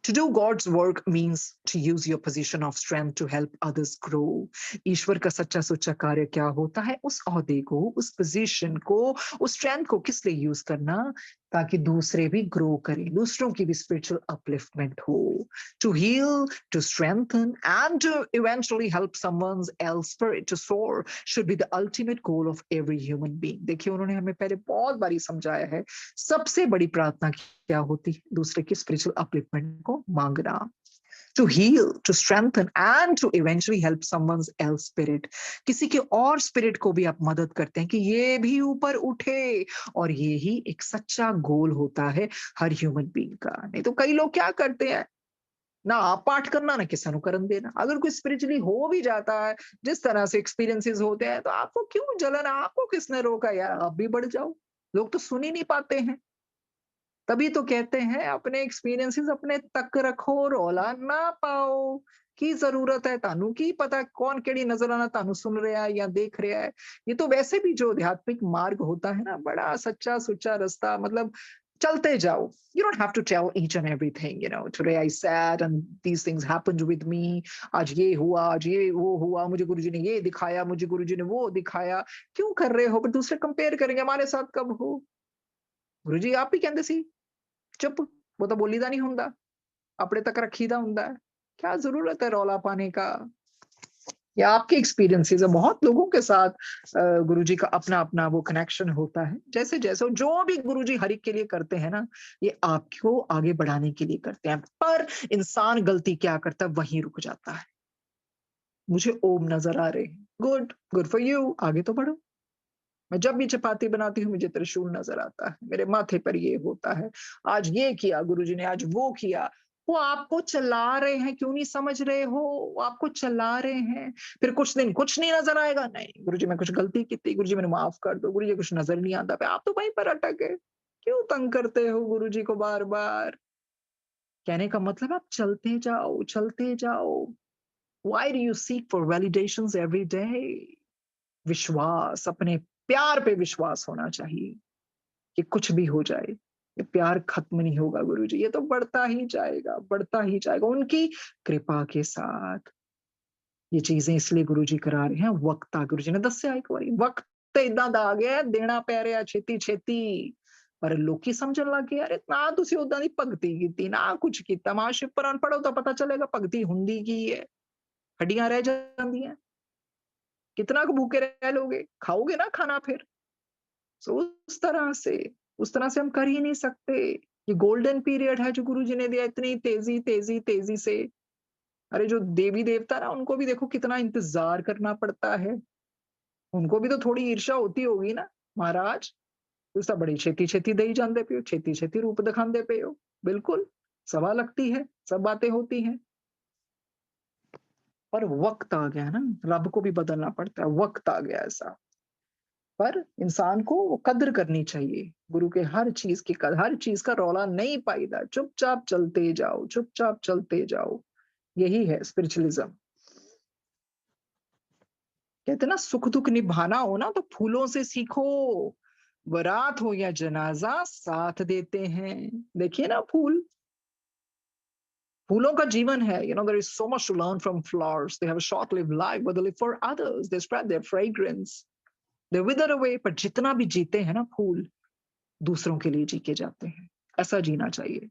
To do God's work means to use your position of strength to help others grow. ईश्वर का सच्चा सुच्चा कार्य क्या होता है? उस ओहदे को, उस पोजीशन को, उस स्ट्रेंथ को किस लिए यूज करना? ताकि दूसरे भी ग्रो करें, दूसरों की भी स्पिरिचुअल अपलिफ्टमेंट हो। To heal, to strengthen, and to eventually help someone else's spirit to soar should be the ultimate goal of every human being. देखिए, उन्होंने हमें पहले बहुत बारी समझाया है, सबसे बड़ी प्रार्थना क्या होती है? दूसरे की स्पिरिचुअल अपलिफ्टमेंट को मांगना। To heal, to strengthen, and to eventually help someone else spirit. किसी के और स्पिरिट को भी आप मदद करते हैं कि ये भी ऊपर उठे, और ये ही एक सच्चा गोल होता है हर ह्यूमन बीइंग का। नहीं तो कई लोग क्या करते हैं, ना आप पाठ करना, ना किसी अनुकरण देना। अगर कोई स्पिरिचुअली हो भी जाता है, जिस तरह से एक्सपीरियंसेस होते हैं, तो आपको क्यों जलन? आपको किसने रोका यार? आप भी बढ़ जाओ। लोग तो सुन ही नहीं पाते हैं। तभी तो कहते हैं, अपने एक्सपीरियंसेस अपने तक रखो, रौला ना पाओ। की जरूरत है तानू की पता कौन केड़ी नजर आना तानू सुन रहा है या देख रहा है। ये तो वैसे भी जो आध्यात्मिक मार्ग होता है ना, बड़ा सच्चा सुच्चा रास्ता, मतलब चलते जाओ। You don't have to tell each and everything, today I sat and these things happened with me. आज ये हुआ, आज ये वो हुआ, मुझे गुरुजी ने ये दिखाया, मुझे गुरुजी ने वो दिखाया। क्यों कर रहे हो? पर दूसरे कंपेयर करेंगे, हमारे साथ कब हो? गुरुजी आप भी कहते सी, चुप, वो तो बोलीदा नहीं हुंदा, अपने तक रखीदा हुंदा है। क्या जरूरत है रौला पाने का? या आपके एक्सपीरियंसेस है, बहुत लोगों के साथ गुरुजी का अपना-अपना वो कनेक्शन होता है। जैसे-जैसे जो भी गुरुजी हर एक के लिए करते हैं ना, ये आपको आगे बढ़ाने के लिए करते हैं। पर इंसान गलती क्या करता है, वहीं रुक जाता है। मुझे ओम नज़र आ रहे हैं, गुड, गुड फॉर यू, आगे तो बढ़ो। मैं जब भी चपाती बनाती हूँ, मुझे त्रिशूल नज़र आता है, मेरे माथे पर ये होता है, आज ये किया गुरुजी ने, आज वो किया। वो आपको चला रहे हैं, क्यों नहीं समझ रहे हो? वो आपको चला रहे हैं। फिर कुछ दिन कुछ नहीं नज़र आएगा, नहीं गुरुजी मैं कुछ गलती की थी, गुरुजी मैंने माफ कर दो, गुरुजी कुछ नज़र नहीं आता, आप तो वहीं पर अटक गए। क्यों तंग करते हो गुरुजी को बार-बार? कहने का मतलब आप चलते जाओ, चलते जाओ। Why do you seek for validations every day? विश्वास, अपने प्यार पे विश्वास होना चाहिए कि कुछ भी हो जाए, ये प्यार खत्म नहीं होगा गुरुजी, ये तो बढ़ता ही जाएगा, बढ़ता ही जाएगा उनकी कृपा के साथ। ये चीजें इसलिए गुरुजी करा रहे हैं, वक्त आ, गुरुजी ने दस्या एक बारी, वक्त इदां दा आ गया, देना पै ਰਿਹਾ ਛੇਤੀ-ਛੇਤੀ। ਪਰ ਲੋਕੀ ਸਮਝਣ ਲੱਗ ਗਏ, ਯਾਰ ਨਾ ਤੁਸੀਂ ਉਦਾਂ ਦੀ ਭਗਤੀ ਕੀਤੀ, ਨਾ ਕੁਝ ਕੀਤਾ, ਮਹਾਸ਼ਿਵ ਪੁਰਾਣ ਪੜੋ ਤਾਂ ਪਤਾ ਚੱਲੇਗਾ ਭਗਤੀ ਹੁੰਦੀ ਕੀ ਹੈ। ਹੱਡੀਆਂ ਰਹਿ ਜਾਂਦੀਆਂ। कितना को भूखे रह लोगे? खाओगे ना खाना फिर। सो उस तरह से हम कर ही नहीं सकते। ये गोल्डन पीरियड है जो गुरुजी ने दिया, इतनी तेजी से। अरे जो देवी देवता ना, उनको भी देखो कितना इंतजार करना पड़ता है। उनको भी तो थोड़ी ईर्ष्या होती होगी ना, महाराज तुस तां बड़ी छेती-छेती देई जांदे पे हो, छेती-छेती रूप दिखांदे पे हो। बिल्कुल, सभा लगती है, सब बातें होती हैं। पर वक्त आ गया ना, रब को भी बदलना पड़ता है, वक्त आ गया ऐसा। पर इंसान को वो कद्र करनी चाहिए। गुरु के हर चीज की हर चीज का रौला नहीं पाईदा, चुपचाप चलते जाओ, चुपचाप चलते जाओ। यही है स्पिरिचुअलिज्म। कहते हैं ना, सुख दुख निभाना हो ना तो फूलों से सीखो। बारात हो या जनाजा साथ देते हैं। देखिए ना, फूलों का जीवन है। There is so much to learn from flowers. They have a short-lived life, but they live for others. They spread their fragrance. They wither away. पर जितना भी जीते हैं ना फूल, दूसरों के लिए जी के जाते हैं। ऐसा जीना चाहिए।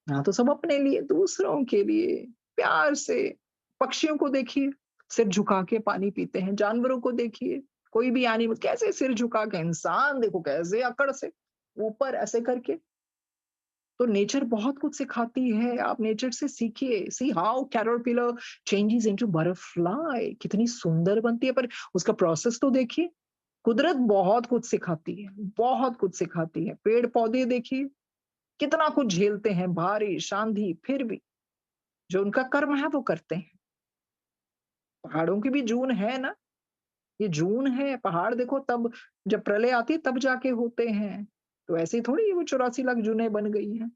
ना तो सब अपने लिए, दूसरों के लिए प्यार से। पक्षियों को देखिए, सिर झुका के पानी पीते हैं। जानवरों को देखिए, कोई भी एनिमल कैसे सिर झुका के। इंसान देखो कैसे अकड़ से ऊपर ऐसे करके। तो नेचर बहुत कुछ सिखाती है, आप नेचर से सीखिए। See how caterpillar changes into butterfly, कितनी सुंदर बनती है। पर उसका प्रोसेस तो देखिए। कुदरत बहुत कुछ सिखाती है, बहुत कुछ सिखाती है। पेड़ पौधे देखिए, कितना कुछ झेलते हैं, बारिश आंधी, फिर भी जो उनका कर्म है वो करते हैं। पहाड़ों की भी जून है ना, ये जून है। पहाड़ देखो तब जब प्रलय आती है तब जाके होते हैं। तो ऐसे थोड़ी वो 84 लाख जूनें बन गई हैं।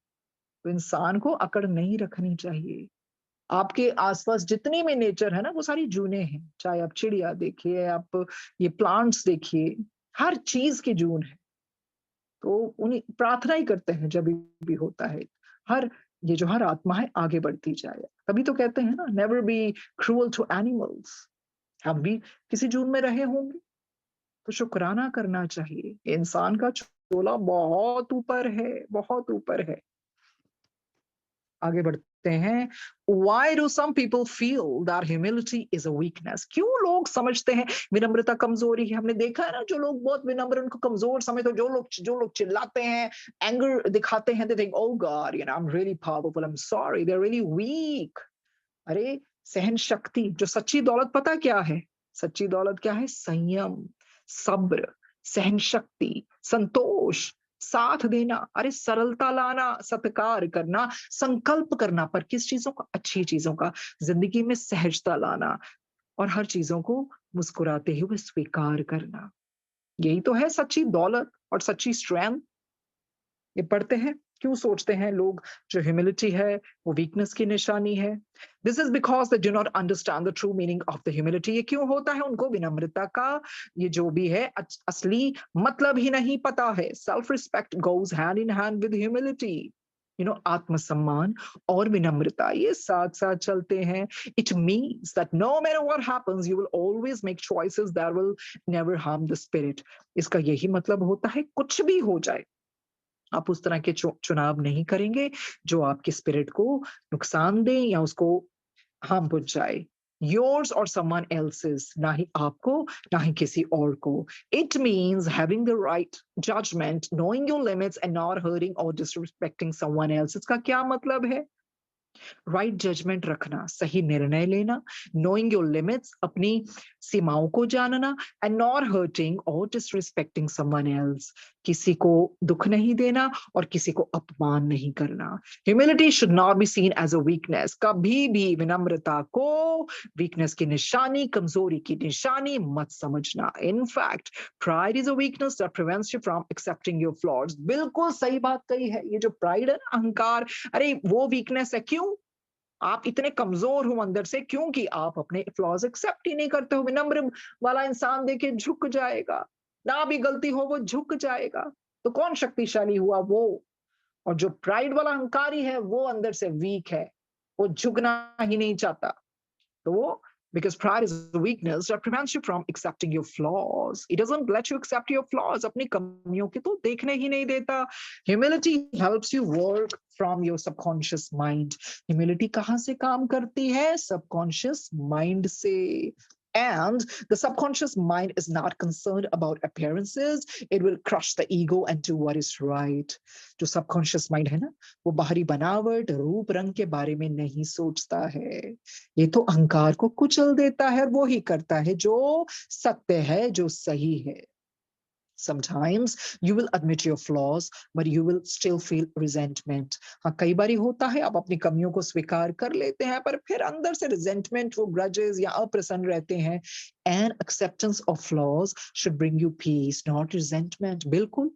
तो इंसान को अकड़ नहीं रखनी चाहिए। आपके आसपास जितनी भी नेचर है ना वो सारी जूनें हैं। चाहे आप चिड़िया देखिए, आप ये प्लांट्स देखिए, हर चीज की जून है। तो उन्हें प्रार्थना ही करते हैं जब भी होता है। हर ये जो हर आत्मा है आगे बढ़ती जाए। तभी तो कहते हैं ना, never be cruel to animals. हम भी किसी जून में रहे होंगे तो शुक्राना करना चाहिए। इंसान का चोला बहुत ऊपर है, बहुत ऊपर है। आगे बढ़ते हैं। Why do some people feel that humility is a weakness? क्यों लोग समझते हैं विनम्रता कमजोरी है? हमने देखा है ना, जो लोग बहुत विनम्र उनको कमजोर समझते हैं। जो लोग चिल्लाते हैं, एंगर दिखाते हैं, they think, oh God, I'm really powerful, I'm sorry, they're really weak. अरे सहन शक्ति, जो सच्ची दौलत पता क्या है? सच्ची दौलत क्या है? संयम, सब्र, सहन शक्ति, संतोष, साथ देना, अरे सरलता लाना, सत्कार करना, संकल्प करना। पर किस चीजों का? अच्छी चीजों का। जिंदगी में सहजता लाना और हर चीजों को मुस्कुराते हुए स्वीकार करना। यही तो है सच्ची दौलत और सच्ची स्ट्रेंथ। ये पढ़ते हैं, क्यों सोचते हैं लोग जो ह्यूमिलिटी है वो वीकनेस की निशानी है? This is because they do not understand the true meaning of the humility. ये क्यों होता है? उनको विनम्रता का ये जो भी है असली मतलब ही नहीं पता है। Self respect goes hand in hand with humility. आत्मसम्मान और विनम्रता ये साथ साथ चलते हैं। It means that no matter what happens you will always make choices that will never harm the spirit. इसका यही मतलब होता है, कुछ भी हो जाए आप उस तरह के चुनाव नहीं करेंगे जो आपके स्पिरिट को नुकसान दे या उसको हार्म पहुंचाए। योर्स और समवन एल्सेस, ना ही आपको ना ही किसी और को। It means having the right judgement, knowing your limits and not hurting or disrespecting someone else. इसका क्या मतलब है? राइट जजमेंट रखना, सही निर्णय लेना, नोइंग योर लिमिट्स, अपनी सीमाओं को जानना, and not hurting or disrespecting someone else, किसी को दुख नहीं देना और किसी को अपमान नहीं करना। Humility should not be seen as a weakness. कभी भी विनम्रता को वीकनेस की निशानी, कमजोरी की निशानी मत समझना। In fact pride is a weakness that prevents you from accepting your flaws. बिल्कुल सही बात कही है। ये जो प्राइड है ना, अहंकार, अरे वो वीकनेस है। क्यों? आप इतने कमजोर हो अंदर से क्योंकि आप अपने फ्लॉज एक्सेप्ट ही नहीं करते हो। विनम्र वाला इंसान देखे झुक जाएगा, ना भी गलती हो वो झुक जाएगा। तो कौन शक्तिशाली हुआ? वो। और जो प्राइड वाला अहंकारी है वो अंदर से वीक है, वो झुकना ही नहीं चाहता। तो वो, because pride is a weakness that prevents you from accepting your flaws. It doesn't let you accept your flaws. अपनी कमियों की तो देखने ही नहीं देता। Humility helps you work from your subconscious mind. Humility कहाँ से काम करती है? Subconscious mind से। And the subconscious mind is not concerned about appearances. It will crush the ego and do what is right. जो subconscious mind है ना, वो बाहरी बनावट, रूप रंग के बारे में नहीं सोचता है। ये तो अहंकार को कुचल देता है। वो ही करता है जो सत्य है, जो सही है। Sometimes you will admit your flaws, but you will still feel resentment. हाँ, कई बारी होता है आप अपनी कमियों को स्वीकार कर लेते हैं, पर फिर अंदर से resentment, वो grudges या अप्रसन्न रहते हैं. And acceptance of flaws should bring you peace, not resentment. बिल्कुल.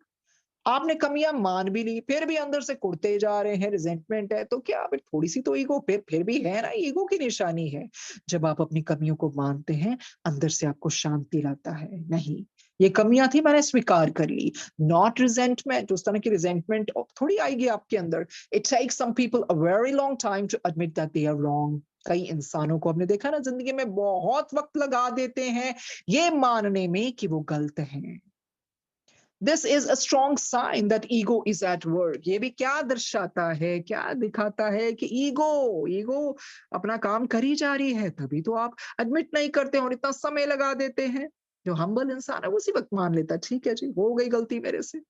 आपने कमियां मान भी ली, फिर भी अंदर से कुढ़ते जा रहे हैं, रिजेंटमेंट है, तो क्या फिर थोड़ी सी तो ईगो फिर भी है ना, ईगो की निशानी है. जब आप अपनी कमियों को मानते हैं, अंदर से आपको शांति लाता है. नहीं, ये कमियां थी, मैंने स्वीकार कर ली. Not resentment. उस तरह की रिजेंटमेंट थोड़ी आएगी आपके अंदर. It takes some people a very long time to admit that they are wrong. कई इंसानों को आपने देखा ना, जिंदगी में बहुत वक्त लगा देते हैं ये मानने में कि वो गलत हैं. This is a strong sign that ego is at work. ये भी क्या दर्शाता है, क्या दिखाता है कि ईगो अपना काम कर ही जा रही है. तभी तो आप एडमिट नहीं करते और इतना समय लगा देते हैं. जो हम्बल इंसान है उसी वक्त मान लेता, ठीक है जी, हो गई गलती मेरे से.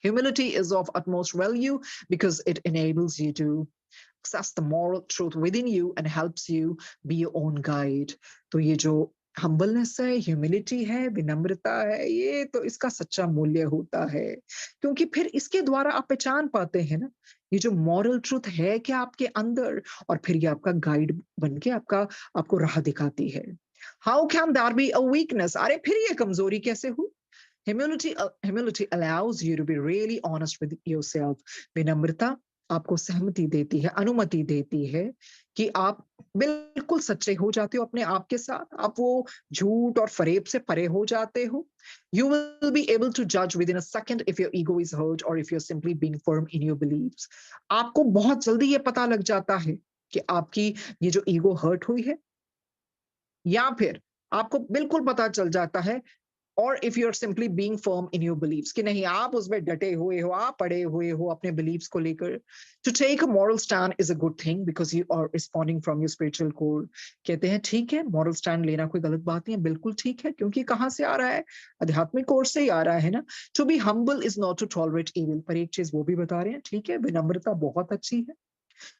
Humility is of utmost value because it enables you to access the moral truth within you and helps you be your own guide. तो ये जो हम्बलनेस है, ह्यूमिलिटी है, विनम्रता है, ये तो इसका सच्चा मूल्य होता है. क्योंकि फिर इसके द्वारा आप पहचान पाते हैं ना, ये जो मॉरल ट्रुथ है क्या आपके अंदर, और फिर ये आपका गाइड बन के आपको राह दिखाती है. How can that be a weakness? अरे फिर ये कमजोरी कैसे हुई? Humility allows you to be really honest with yourself. विनम्रता आपको सहमति देती है, अनुमति देती है कि आप बिल्कुल सच्चे हो जाते हो अपने आप के साथ. आप वो झूठ और फरेब से परे हो जाते हो. You will be able to judge within a second if your ego is hurt or if you're simply being firm in your beliefs. आपको बहुत जल्दी ये पता लग जाता है कि आपकी ये जो ईगो हर्ट हुई है, या फिर आपको बिल्कुल पता चल जाता है, और if you are simply being firm in your beliefs, कि नहीं आप उसमें डटे हुए हो, आप पड़े हुए हो अपने बिलीव्स को लेकर. To take a moral stand is a good thing because you are responding from your spiritual core. कहते हैं ठीक है, मॉरल स्टैंड लेना कोई गलत बात नहीं है, बिल्कुल ठीक है, क्योंकि कहाँ से आ रहा है? आध्यात्मिक कोर से ही आ रहा है ना. To be humble is not to tolerate evil. पर एक चीज वो भी बता रहे हैं, ठीक है, विनम्रता बहुत अच्छी है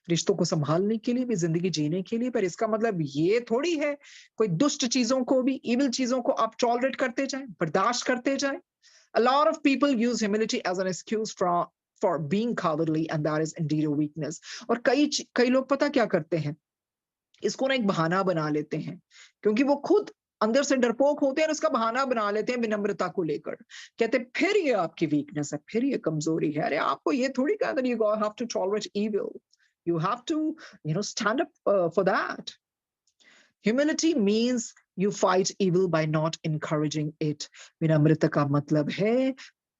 रिश्तों को संभालने के लिए भी, जिंदगी जीने के लिए, पर इसका मतलब ये थोड़ी है कोई दुष्ट चीजों को भी, इविल चीजों को आप टॉलरेट करते जाएं, बर्दाश्त करते जाएं. A lot of people use humility as an excuse for being cowardly, and that is indeed a weakness. और कई लोग पता क्या करते हैं, इसको ना एक बहाना बना लेते हैं, क्योंकि वो खुद अंदर से डरपोक होते हैं और उसका बहाना बना लेते हैं विनम्रता को लेकर. कहते हैं फिर ये आपकी वीकनेस है, फिर ये कमजोरी है. अरे आपको ये थोड़ी कहा that you have to tolerate evil. You have to, stand up for that. Humility means you fight evil by not encouraging it. विनम्रता का मतलब है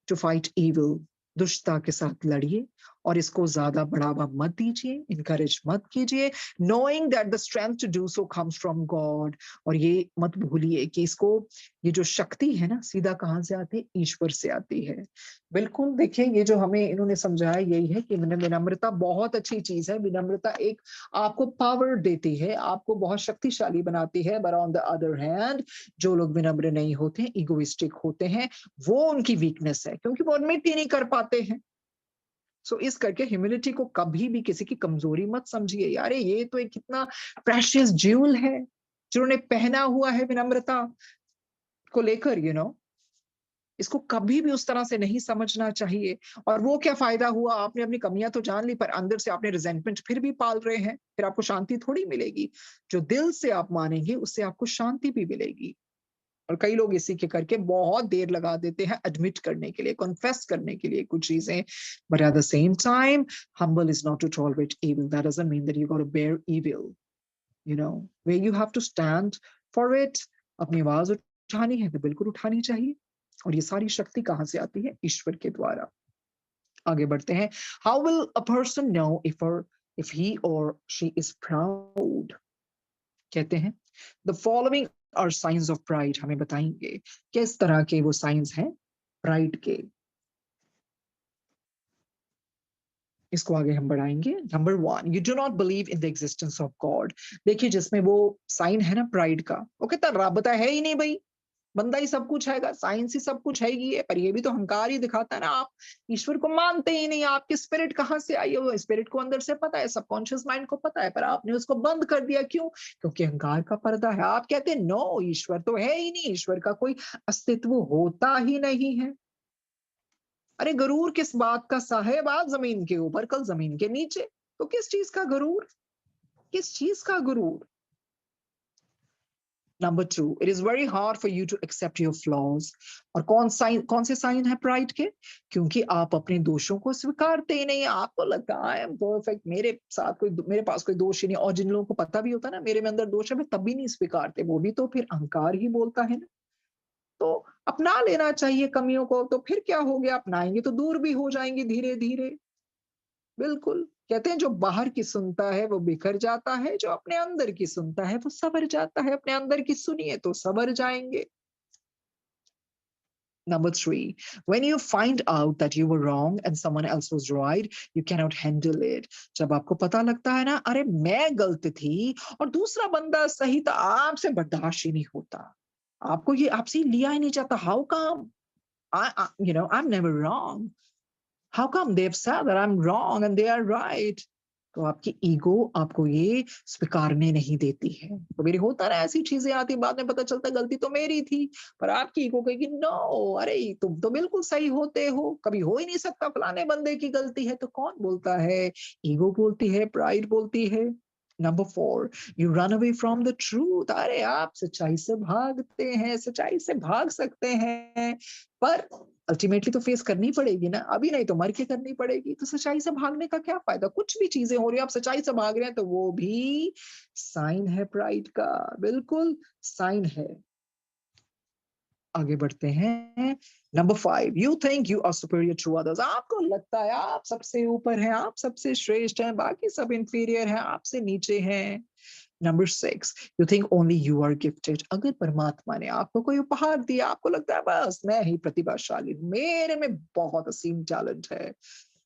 to fight evil. दुष्टता के साथ लड़िए और इसको ज्यादा बढ़ावा मत दीजिए, इनकरेज मत कीजिए. knowing that the strength to do so comes from God. और ये मत भूलिए कि ये जो शक्ति है ना, सीधा कहाँ से आती है? ईश्वर से आती है. बिल्कुल, देखिए ये जो हमें इन्होंने समझाया यही है कि विनम्रता बहुत अच्छी चीज है. विनम्रता एक आपको पावर देती है, आपको बहुत शक्तिशाली बनाती है. But on the other hand, जो लोग विनम्र नहीं होते, इगोइस्टिक होते हैं, वो उनकी वीकनेस है, क्योंकि वो एडमिट ही नहीं कर पाते हैं. सो इस करके ह्यूमिलिटी को कभी भी किसी की कमजोरी मत समझिए. यार ये तो एक कितना प्रेशियस ज्यूल है जिन्होंने पहना हुआ है विनम्रता को लेकर. इसको कभी भी उस तरह से नहीं समझना चाहिए. और वो क्या फायदा हुआ, आपने अपनी कमियां तो जान ली, पर अंदर से आपने रिजेंटमेंट फिर भी पाल रहे हैं, फिर आपको शांति थोड़ी मिलेगी. जो दिल से आप मानेंगे उससे आपको शांति भी मिलेगी. और कई लोग इसी के करके बहुत देर लगा देते हैं एडमिट करने के लिए, कॉन्फेस करने के लिए कुछ चीजें. But at the same time, humble is not to tolerate evil. That doesn't mean that you got to bear evil. Where you have to stand for it. अपनी आवाज उठानी है तो बिल्कुल उठानी चाहिए. और ये सारी शक्ति कहाँ से आती है? ईश्वर के द्वारा. आगे बढ़ते हैं. How will a person know if he or she is proud? कहते हैं the following are signs of pride. हमें बताएंगे किस तरह के वो साइंस हैं प्राइड के. इसको आगे हम बढ़ाएंगे. Number 1, you do not believe in the existence of God. देखिए जिसमें वो साइन है ना प्राइड का, वो कहता रब तो है ही नहीं भाई, बंदा ही सब कुछ हैगा, साइंस ही सब कुछ हैगी है, पर ये भी तो अहंकार ही दिखाता है ना। आप ईश्वर को मानते ही नहीं, आपकी स्पिरिट कहाँ से आई है? वो स्पिरिट को अंदर से पता है, सबकॉन्शियस माइंड को पता है, पर आपने उसको बंद कर दिया। क्यों? क्योंकि अहंकार का पर्दा है। आप कहते हैं नो, ईश्वर तो है ही नहीं, ईश्वर का कोई अस्तित्व होता ही नहीं है। अरे गरूर किस बात का साहेब? आज जमीन के ऊपर, कल जमीन के नीचे, तो किस चीज का गरूर? किस चीज का गुरूर? Number 2, it is very hard for you to accept your flaws. और कौन से साइन है प्राइड के? क्योंकि आप अपने दोषों को स्वीकारते ही नहीं। आपको लगता है आई एम परफेक्ट, मेरे पास कोई दोष ही नहीं। और जिन लोगों को पता भी होता है ना मेरे में अंदर दोष है, वे तब भी नहीं स्वीकारते। वो भी तो फिर अहंकार ही बोलता है ना। तो अपना लेना चाहिए कमियों को, तो फिर क्या हो गया? अपनाएंगे तो दूर भी हो जाएंगे धीरे धीरे। बिल्कुल। कहते हैं जो बाहर की सुनता है वो बिखर जाता है, जो अपने अंदर की सुनता है वो संवर जाता है। अपने अंदर की सुनिए तो संवर जाएंगे। Number 3, when you find out that you were wrong and someone else was right, you cannot handle it. जब आपको पता लगता है ना, अरे मैं गलत थी और दूसरा बंदा सही था, आपसे बर्दाश्त ही नहीं होता। आपको ये आपसे लिया ही नहीं जाता। How come? I'm never wrong. How come they've said that I'm wrong and they are right? तो आपकी ईगो आपको ये स्वीकारने नहीं देती है। तो मेरी होता ना ऐसी चीजें आती, बाद में पता चलता गलती तो मेरी थी, पर आपकी ईगो कहेगी नो, अरे तुम तो बिल्कुल सही होते हो, कभी हो ही नहीं सकता, फलाने बंदे की गलती है। तो कौन बोलता है? ईगो बोलती है, प्राइड बोलती है। Number 4, you run away from the truth. अरे आप सच्चाई से भागते हैं, सच्चाई से भाग सकते हैं, पर अल्टीमेटली तो फेस करनी पड़ेगी ना, अभी नहीं तो मर के करनी पड़ेगी। तो सच्चाई से भागने का क्या फायदा? कुछ भी चीजें हो रही है, आप सच्चाई से भाग रहे हैं, तो वो भी साइन है प्राइड का। बिल्कुल साइन है। आगे बढ़ते हैं। Number 5, you think you are superior to others. आपको लगता है आप सबसे ऊपर हैं, आप सबसे श्रेष्ठ हैं, बाकी सब इंफीरियर हैं, आपसे नीचे हैं। Number 6, you think only you are gifted. अगर परमात्मा ने आपको कोई उपहार दिया, आपको लगता है बस मैं ही प्रतिभाशाली हूं, मेरे में बहुत असीम टैलेंट है।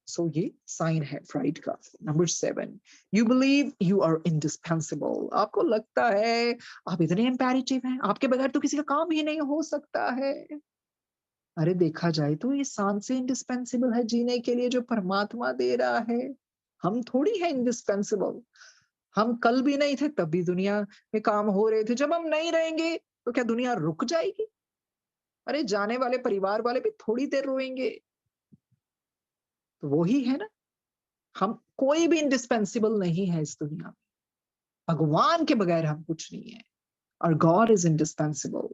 सो ये साइन है प्राइड का। Number 7, you believe you are indispensable. आपको लगता है आप इतने इंपैरेटिव हैं, आपके बगैर तो किसी का काम ही नहीं हो सकता है। अरे देखा जाए तो ये सांस से इंडिस्पेंसिबल है जीने के लिए जो परमात्मा दे रहा है। हम थोड़ी है इंडिस्पेंसिबल। हम कल भी नहीं थे तब भी दुनिया में काम हो रहे थे। जब हम नहीं रहेंगे तो क्या दुनिया रुक जाएगी? अरे जाने वाले परिवार वाले भी थोड़ी देर रोएंगे। तो वो ही है ना। हम कोई भी इंडिस्पेंसिबल नहीं है इस दुनिया में। भगवान के बगैर हम कुछ नहीं है। और गॉड इज इंडिस्पेंसिबल।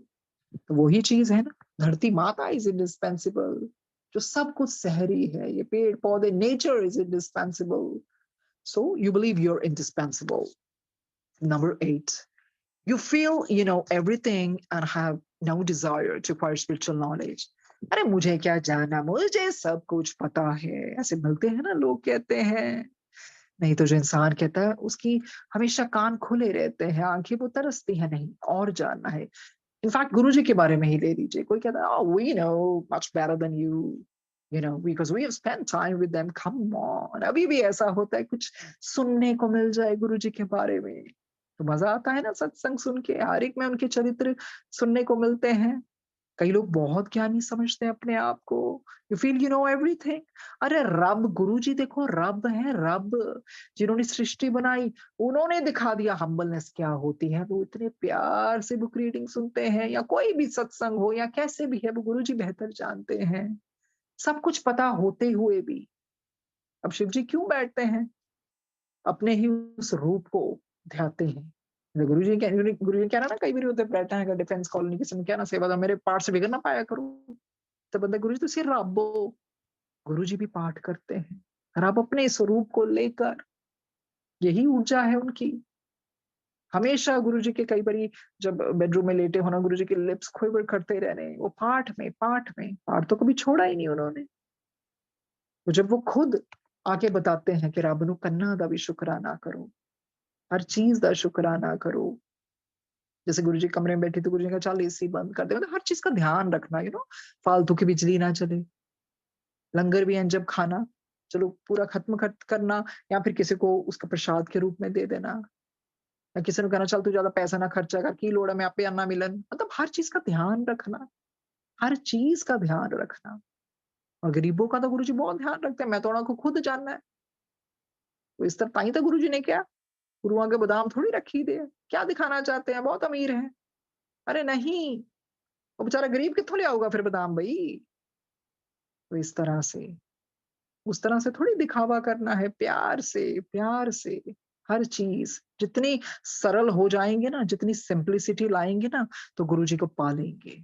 तो वही चीज है ना। धरती माता इज इंडिस्पेंसिबल, जो सब कुछ सह रही है, ये पेड़ पौधे, nature is indispensable. So you believe you are indispensable. Number 8, you feel you know everything and have no desire to acquire spiritual knowledge. अरे मुझे क्या जानना, मुझे सब कुछ पता है, ऐसे मिलते हैं ना लोग कहते हैं। नहीं तो जो इंसान कहता है उसकी हमेशा कान खुले रहते हैं, आंखें वो तरसती हैं, नहीं और जानना है। इनफैक्ट गुरु जी के बारे में ही ले लीजिए, कोई कहता है we know much better than you know because we have spent time with them. Come on, अभी भी ऐसा होता है कुछ सुनने को मिल जाए गुरु जी के बारे में तो मजा आता है ना। सत्संग सुन के हर एक में उनके चरित्र सुनने को मिलते हैं। कई लोग बहुत ज्ञानी समझते हैं अपने आप को। You feel you know everything. अरे रब, गुरु जी देखो रब है, रब जिन्होंने सृष्टि बनाई, उन्होंने दिखा दिया हम्बलनेस क्या होती है। वो इतने प्यार से बुक रीडिंग सुनते हैं, या कोई भी सत्संग हो या कैसे भी है, वो गुरु जी बेहतर जानते हैं। सब कुछ पता होते हुए भी अब शिव जी क्यों बैठते हैं? अपने ही उस रूप को ध्याते हैं। गुरु जी कह रहा ना, कई बार होते बैठा है डिफेंस कॉलोनी किसी ने क्या ना सेवा मेरे पाठ से बिगड़ ना पाया करो। तो बंदा गुरु जी तो सिर्फ रबो। गुरु जी भी पाठ करते हैं और आप अपने स्वरूप को लेकर, यही ऊर्जा है उनकी। हमेशा गुरु जी के कई बारी जब बेडरूम में लेटे होना, गुरु जी के लिप्स quiver करते रहने, वो पाठ तो कभी छोड़ा ही नहीं उन्होंने। तो जब वो खुद आके बताते हैं कि रब नू कन्ना दा भी शुकराना करो, हर चीज दा शुकराना करो। जैसे गुरुजी कमरे में बैठे तो गुरुजी ने कहा चल एसी बंद कर दे, मतलब हर चीज का ध्यान रखना, फालतू की बिजली ना चले, लंगर भी है जब खाना, चलो पूरा खत्म करना, या फिर किसी को उसका प्रसाद के रूप में दे देना। या किसी ने कहना चल तू ज्यादा पैसा ना खर्चा कर, की लोड़ है मैं आपे अन्ना मिलन। मतलब हर चीज का ध्यान रखना, हर चीज का ध्यान रखना। और गरीबों का तो गुरुजी बहुत ध्यान रखते हैं, मैं तो उनको खुद जानना है। तो इस तरह ताई तो गुरुजी ने क्या गुरुओं के बादाम थोड़ी रखी दे, क्या दिखाना चाहते हैं बहुत अमीर हैं। अरे नहीं, वो बेचारा गरीब कित्थों ले आऊगा फिर बादाम भाई। तो इस तरह से, उस तरह से थोड़ी दिखावा करना है, प्यार से, प्यार से। हर चीज जितनी सरल हो जाएंगे ना, जितनी सिंप्लिसिटी लाएंगे ना, तो गुरुजी को पालेंगे।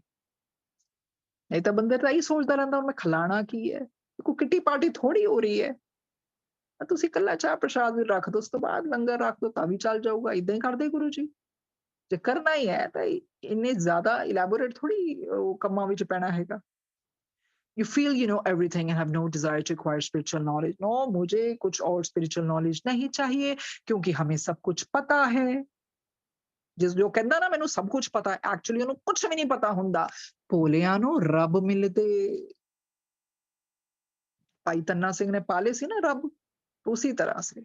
नहीं तो बंदे तो यही सोचता रहता मैं खिलाना की है, कोई किट्टी पार्टी थोड़ी हो रही है। ਤੁਸੀਂ ਕੱਲਾ ਚਾਹ ਪ੍ਰਸ਼ਾਦ ਵੀ ਰੱਖ ਦੋ, ਉਸ ਤੋਂ ਬਾਅਦ ਲੰਗਰ ਰੱਖ ਦੋ ਤਾਂ ਵੀ ਚੱਲ ਜਾਊਗਾ। ਇਦਾਂ ਹੀ ਕਰਦੇ ਗੁਰੂ ਜੀ। ਜੇ ਕਰਨਾ ਹੀ ਹੈ ਤਾਂ ਇੰਨੇ ਜ਼ਿਆਦਾ ਇਲੈਬੋਰੇਟ ਥੋੜੀ ਉਹ ਕੰਮਾਂ ਵਿੱਚ ਪੈਣਾ ਹੈਗਾ। You feel you know everything and have no desire to acquire spiritual knowledge. No, मुझे कुछ और spiritual knowledge नहीं चाहिए क्योंकि हमें सब कुछ पता है। ਜਿਸ ਜੋ ਕਹਿੰਦਾ ਨਾ ਮੈਨੂੰ ਸਭ ਕੁਝ ਪਤਾ ਹੈ, ਐਕਚੁਅਲੀ ਉਹਨੂੰ ਕੁਝ ਵੀ ਨਹੀਂ ਪਤਾ ਹੁੰਦਾ। ਭੋਲਿਆਂ ਨੂੰ ਰੱਬ ਮਿਲਦੇ। ਭਾਈ ਤੰਨਾ ਸਿੰਘ ਨੇ ਪਾਲੇ ਸੀ ਨਾ ਰੱਬ, ਉसी तरह से।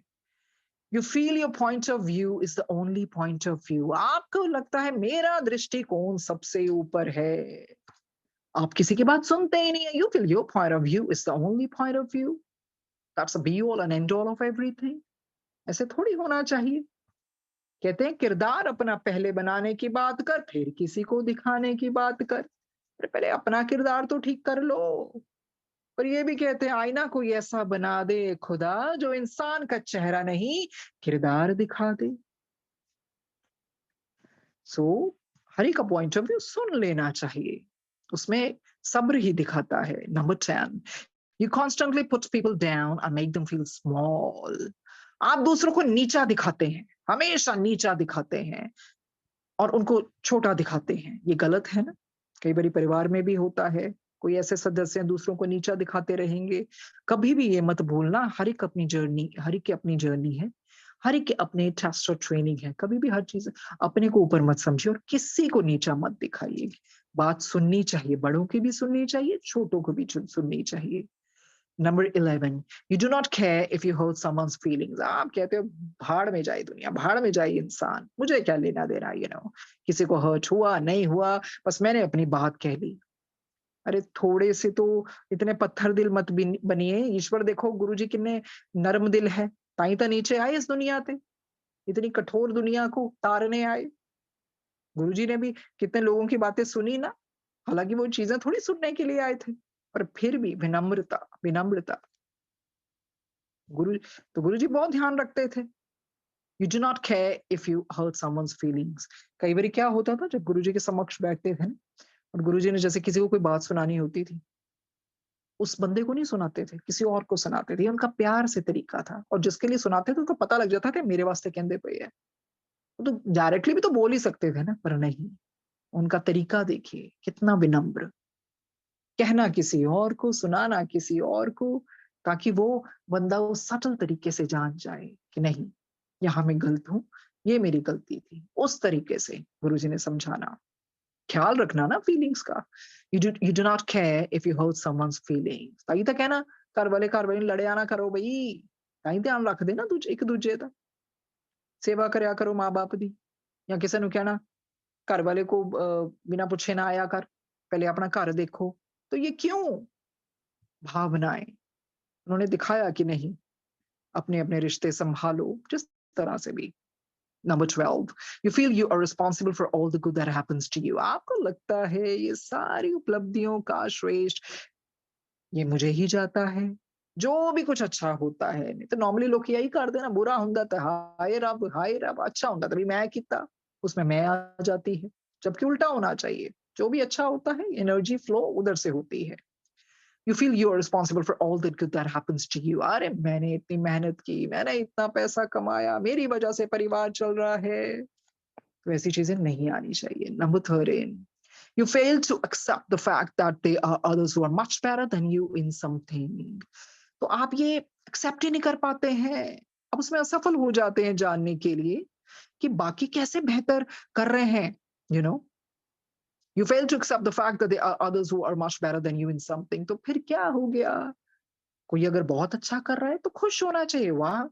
You feel your point of view is the only point of view. आपको लगता है मेरा दृष्टिकोण सबसे ऊपर है। आप किसी की बात सुनते ही नहीं है। You feel your point of view is the only point of view. That's the be all and end all of everything. ऐसे थोड़ी होना चाहिए। कहते हैं किरदार अपना पहले बनाने की बात कर, फिर किसी को दिखाने की बात कर। अरे पहले अपना किरदार तो ठीक कर लो। पर ये भी कहते हैं आईना कोई ऐसा बना दे खुदा जो इंसान का चेहरा नहीं किरदार दिखा दे। सो हरि का पॉइंट ऑफ व्यू सुन लेना चाहिए, उसमें सब्र ही दिखाता है। Number 10, you constantly put people down and make them feel small. आप दूसरों को नीचा दिखाते हैं, हमेशा नीचा दिखाते हैं और उनको छोटा दिखाते हैं। ये गलत है ना। कई बार परिवार में भी होता है, कोई ऐसे सदस्य दूसरों को नीचा दिखाते रहेंगे। कभी भी ये मत भूलना, हर एक अपनी जर्नी, हर एक की अपनी जर्नी है, हर एक के अपने टेस्ट और ट्रेनिंग है। कभी भी हर चीज अपने को ऊपर मत समझिए और किसी को नीचा मत दिखाइए। बात सुननी चाहिए, बड़ों की भी सुननी चाहिए, छोटों को भी सुननी चाहिए। Number 11, you do not care if you hurt someone's feelings. आप कहते हो भाड़ में जाए दुनिया, भाड़ में जाए इंसान, मुझे क्या लेना देना, किसी को हर्ट हुआ नहीं हुआ, बस मैंने अपनी बात कह ली। अरे थोड़े से तो इतने पत्थर दिल मत बनिए। ईश्वर देखो गुरुजी कितने नरम दिल है, ताई तो नीचे आए इस दुनिया पे, इतनी कठोर दुनिया को तारने आए। गुरुजी ने भी कितने लोगों की बातें सुनी ना, हालांकि वो चीजें थोड़ी सुनने के लिए आए थे, पर फिर भी विनम्रता, विनम्रता। गुरु तो गुरुजी बहुत ध्यान रखते थे। You do not care if you hurt someone's feelings. कई बार क्या होता था जब गुरुजी के समक्ष बैठते थे ना, और गुरुजी ने जैसे किसी को कोई बात सुनानी होती थी, उस बंदे को नहीं सुनाते थे, किसी और को सुनाते थे। उनका प्यार से तरीका था, और जिसके लिए सुनाते थे तो पता लग जाता था मेरे वास्ते कहते पे है। वो तो डायरेक्टली भी तो बोल ही सकते थे ना, पर नहीं। उनका तरीका देखिए कितना विनम्र, कहना किसी और को, सुनाना किसी और को, ताकि वो बंदा वो सटल तरीके से जान जाए कि नहीं, यहाँ मैं गलत हूँ, ये मेरी गलती थी। उस तरीके से गुरुजी ने समझाना। ख्याल रखना ना फीलिंग्स का। You do not care if you hurt someone's feelings. ताई तो कहना घर वाले लड़िया ना करो बई, ताई ध्यान रख देना एक दूजे का। सेवा करया करो माँ बाप दी, या किसी ने कहना घर वाले को बिना पूछे ना आया कर, पहले अपना घर देखो। तो ये क्यों भावनाएं उन्होंने दिखाया कि नहीं, अपने अपने रिश्ते संभालो जिस तरह से भी। Number 12, you feel you are responsible for all the good that happens to you. आपको लगता है ये सारी उपलब्धियों का श्रेष्ठ ये मुझे ही जाता है। जो भी कुछ अच्छा होता है, नहीं तो नॉर्मली लोग यही करते हैं ना, बुरा हुंदा तो हाय रब, अच्छा हुंदा तो भी मैं किता, उसमें मैं आ जाती है। जबकि उल्टा होना चाहिए, जो भी अच्छा होता है एनर्जी फ्लो उधर से होती है। You feel you are responsible for all the good that happens to you. अरे मैंने इतनी मेहनत की, मैंने इतना पैसा कमाया, मेरी वजह से परिवार चल रहा है। तो ऐसी चीजें नहीं आनी चाहिए। Number 13, you fail to accept the fact that there are others who are much better than you in something. तो आप ये एक्सेप्ट ही नहीं कर पाते हैं। अब उसमें असफल हो जाते हैं जानने के लिए कि बाकी कैसे बेहतर कर रहे हैं, you know. You fail to accept the fact that there are others who are much better than you in something. तो फिर क्या हो गया? कोई अगर बहुत अच्छा कर रहा है तो खुश होना चाहिए, वाह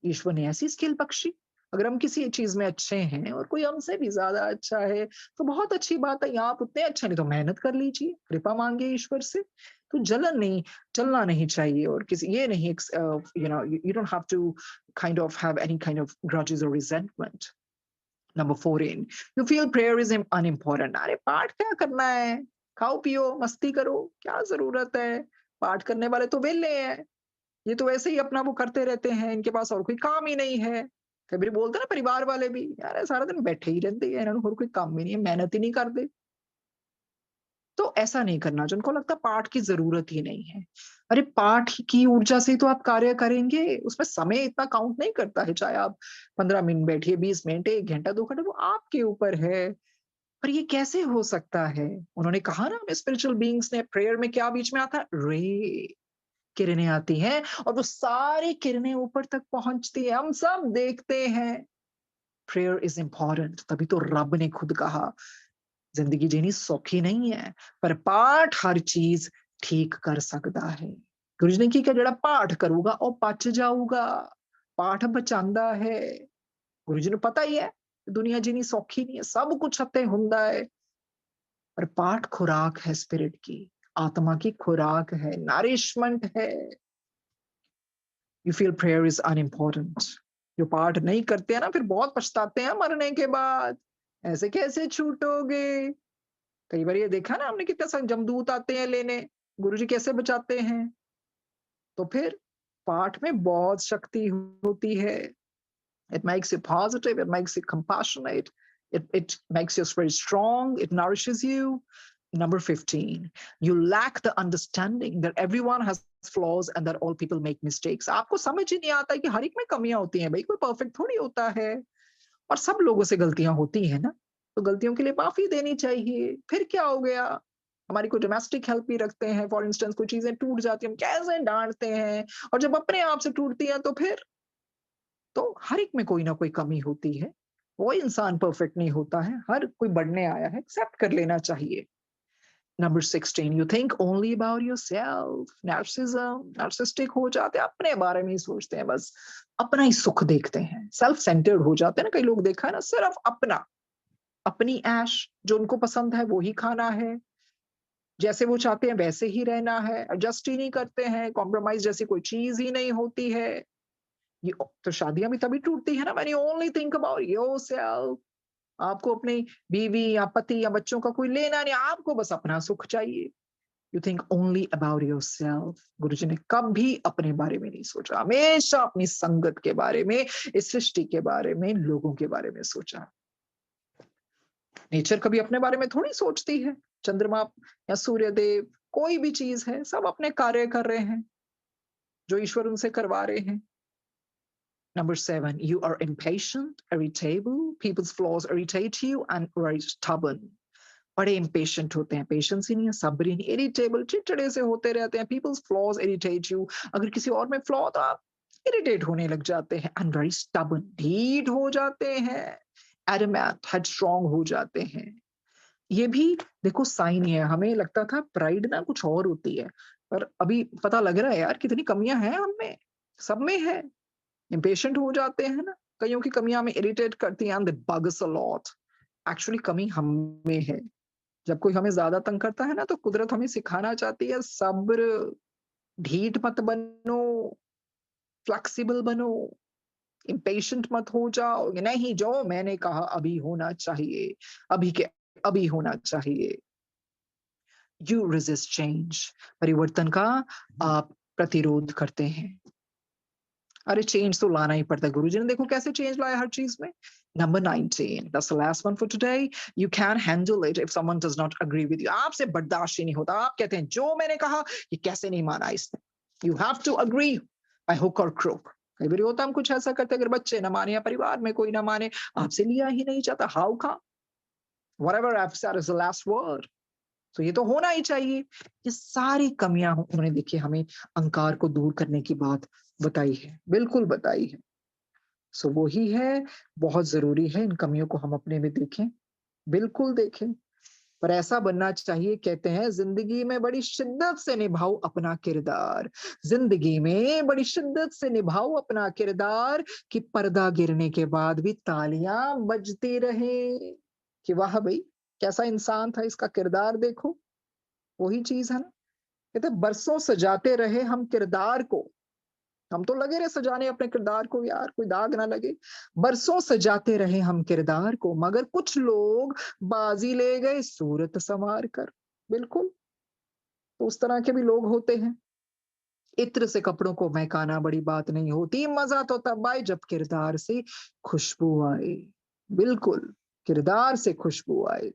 ईश्वर ने ऐसी स्किल बख्शी। अगर हम किसी चीज में अच्छे हैं और कोई हमसे भी ज्यादा अच्छा है तो बहुत अच्छी बात है, यहाँ आप उतने अच्छे नहीं तो मेहनत कर लीजिए, कृपा मांगिए ईश्वर से। तो जलन नहीं, चलना नहीं चाहिए, और किसी ये नहीं, you don't have to kind of have any kind of grudges or resentment. Number 14, you feel prayer is unimportant. अरे पाठ क्या करना है, खाओ पियो मस्ती करो, क्या जरूरत है, पाठ करने वाले तो वेले हैं, ये तो वैसे ही अपना वो करते रहते हैं, इनके पास और कोई काम ही नहीं है। कभी बोलते ना परिवार वाले भी, यार सारा दिन बैठे ही रहते हैं, इन्होंने और कोई काम ही नहीं है, मेहनत ही नहीं करते। तो ऐसा नहीं करना, जिनको लगता पाठ की जरूरत ही नहीं है। अरे पाठ की ऊर्जा से तो आप कार्य करेंगे, उसमें समय इतना काउंट नहीं करता है, चाहे आप 15 मिनट बैठिए, 20 मिनट, 1 घंटा, 2 घंटा, वो आपके ऊपर है। पर ये कैसे हो सकता है? उन्होंने कहा ना, हमें स्पिरिचुअल बीइंग्स ने प्रेयर में क्या बीच में आता है, रे किरणें आती हैं, और वो सारी किरणें ऊपर तक पहुंचती है, हम सब देखते हैं। प्रेयर इज इंपॉर्टेंट, तभी तो रब ने खुद कहा जिंदगी जीनी सौखी नहीं है, पर पाठ हर चीज ठीक कर सकता है। गुरु जी ने की क्या, जड़ा पाठ करूंगा और पच जाऊंगा, पाठ बचांदा है। गुरु जी ने पता ही है दुनिया जीनी सौखी नहीं है, सब कुछ हत्ते हुंदा है, पर पाठ खुराक है स्पिरिट की, आत्मा की खुराक है, नरिशमेंट है। You feel prayer is unimportant, जो पाठ नहीं करते हैं ना फिर बहुत पछताते हैं मरने के बाद, ऐसे कैसे छूटोगे। कई बार ये देखा ना हमने, कितने सारे जमदूत आते हैं लेने, गुरुजी कैसे बचाते हैं। तो फिर पाठ में बहुत शक्ति होती है। It makes you positive, it makes you compassionate, it makes you very strong, it nourishes you. Number 15, you lack the understanding that everyone has flaws and that all people make mistakes. आपको समझ ही नहीं आता कि हर एक में कमियां होती हैं, भाई कोई परफेक्ट थोड़ी होता है, और सब लोगों से गलतियां होती है ना, तो गलतियों के लिए माफी देनी चाहिए, फिर क्या हो गया। हमारी कोई डोमेस्टिक हेल्प भी रखते हैं, फॉर इंस्टेंस कोई चीजें टूट जाती है, हम कैसे डांटते हैं, और जब अपने आप से टूटती हैं तो फिर, तो हर एक में कोई ना कोई कमी होती है, कोई इंसान परफेक्ट नहीं होता है, हर कोई बढ़ने आया है, एक्सेप्ट कर लेना चाहिए। Number 16, you think only about yourself. Narcissism, narcissistic हो जाते हैं, अपने बारे में ही सोचते हैं, बस अपना ही सुख देखते हैं, सेल्फ सेंटर्ड हो जाते हैं ना, कई लोग देखा है ना, सिर्फ अपना, अपनी ऐश, जो उनको पसंद है वो ही खाना है, जैसे वो चाहते हैं वैसे ही रहना है, एडजस्ट ही नहीं करते हैं, कॉम्प्रोमाइज जैसी कोई चीज ही नहीं होती है। ये तो शादियां भी तभी टूटती है ना, when you only think about yourself. आपको अपनी बीवी या पति या बच्चों का कोई लेना नहीं, आपको बस अपना सुख चाहिए। You think only about your self. गुरु जी ने कभी अपने बारे में नहीं सोचा, हमेशा अपनी संगत के बारे में, इस सृष्टि के बारे में, लोगों के बारे में सोचा। नेचर कभी अपने बारे में थोड़ी सोचती है, चंद्रमा या सूर्य देव, कोई भी चीज है, सब अपने कार्य कर रहे हैं जो ईश्वर उनसे करवा रहे हैं। Number 7, you are impatient, irritable, people's flaws irritate you, and very stubborn. बड़े impatient होते हैं, patience ही नहीं है, सब्र ही नहीं, irritable, चिड़चिड़े से होते रहते हैं, people's flaws irritate you. अगर किसी और में flaw तो आप irritate होने लग जाते हैं, and very stubborn, ढीठ हो जाते हैं, adamant, headstrong हो जाते हैं। ये भी देखो साइन ही है, हमें लगता था प्राइड ना कुछ और होती है, पर अभी पता लग रहा है यार कितनी कमियां हैं हमें, सब में है। इम्पेशेंट हो जाते हैं ना, कईयों की कमियां हमें इरिटेट करती हैं, and they bug us a lot. Actually कमी हम में है, जब कोई हमें ज्यादा तंग करता है ना, तो कुदरत हमें सिखाना चाहती है सब्र, ढीठ मत बनो, फ्लेक्सिबल बनो, इम्पेशेंट मत हो जाओ, नहीं जो मैंने कहा अभी होना चाहिए, अभी के अभी होना चाहिए। यू रेजिस्ट चेंज, परिवर्तन का आप प्रतिरोध करते हैं। अरे चेंज तो लाना ही पड़ता है, गुरुजी ने देखो कैसे चेंज लाया हर चीज में। Number 19, that's the last one for today. You can't handle it if someone does not agree with you. आपसे बर्दाश्त ही नहीं होता, आप कहते हैं जो मैंने कहा ये कैसे नहीं माना इसने। You have to agree by hook or crook. कई बार होता हम कुछ ऐसा करते हैं, अगर बच्चे ना माने या परिवार में कोई ना माने, आपसे लिया ही नहीं जाता, how come? Whatever I've said is the last word. तो ये तो होना ही चाहिए। ये सारी कमियां उन्होंने देखिए हमें अहंकार को दूर करने की बात बताई है, बिल्कुल बताई है। सो वो ही है, बहुत जरूरी है इन कमियों को हम अपने में देखें, बिल्कुल देखें। पर ऐसा बनना चाहिए, कहते हैं जिंदगी में बड़ी शिद्दत से निभाओ अपना किरदार, जिंदगी में बड़ी शिद्दत से निभाओ अपना किरदार, कि पर्दा गिरने के बाद भी तालियां बजती रहे। कि वाह भाई, कैसा इंसान था, इसका किरदार देखो। वही चीज है ना, कहते बरसों सजाते रहे हम किरदार को, हम तो लगे रहे सजाने अपने किरदार को यार, कोई दाग ना लगे। बरसों सजाते रहे हम किरदार को, मगर कुछ लोग बाजी ले गए सूरत संवार कर। बिल्कुल, तो उस तरह के भी लोग होते हैं। इत्र से कपड़ों को महकाना बड़ी बात नहीं होती, मजा तो तब आए जब किरदार से खुशबू आए। बिल्कुल, किरदार से खुशबू आए।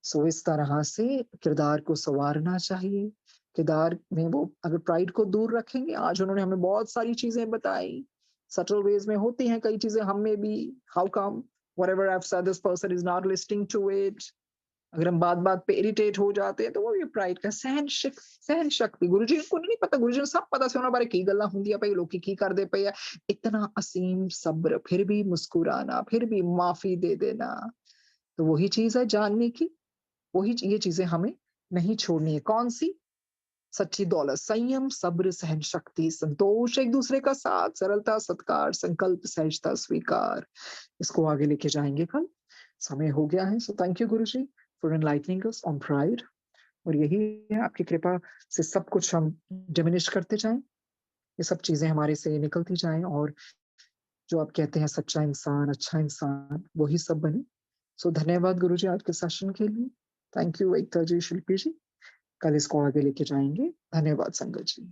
सो इस तरह से किरदार को संवारना चाहिए। किरदार में वो अगर प्राइड को दूर रखेंगे, आज उन्होंने हमें बहुत सारी चीजें बताई, सटल वेज में होती हैं कई चीजें हम में भी। How come whatever I have said this person is not listening to it. अगर हम बात बात पे इरिटेट हो जाते हैं तो वो भी प्राइड का सहन शक्ति। गुरुजी को नहीं पता, गुरुजी ने सब पता से उन्होंने बारे की गल्ला ਹੁੰਦੀਆਂ पई, लोकी की कर दे पई है। इतना असीम सब्र, फिर भी मुस्कुराना, फिर भी माफी दे देना। तो वही चीज है जानने की, वही ये चीजें हमें नहीं छोड़नी है। कौन सी? सच्ची दौलत, संयम, सब्र, सहन शक्ति, संतोष, एक दूसरे का साथ, सरलता, सत्कार, संकल्प, सहजता, स्वीकार। इसको आगे लेके जाएंगे कल। समय हो गया है। So thank you Guruji for enlightening us on pride. और यही है, आपकी कृपा से सब कुछ हम डिमिनिश करते जाएं, ये सब चीजें हमारे से निकलती जाएं, और जो आप कहते हैं सच्चा इंसान, अच्छा इंसान, वही सब बने। सो धन्यवाद गुरुजी आज के सेशन के लिए। थैंक यू एकता जी, शिल्पी जी। कल इसको आगे लेके जाएंगे। धन्यवाद संगत जी।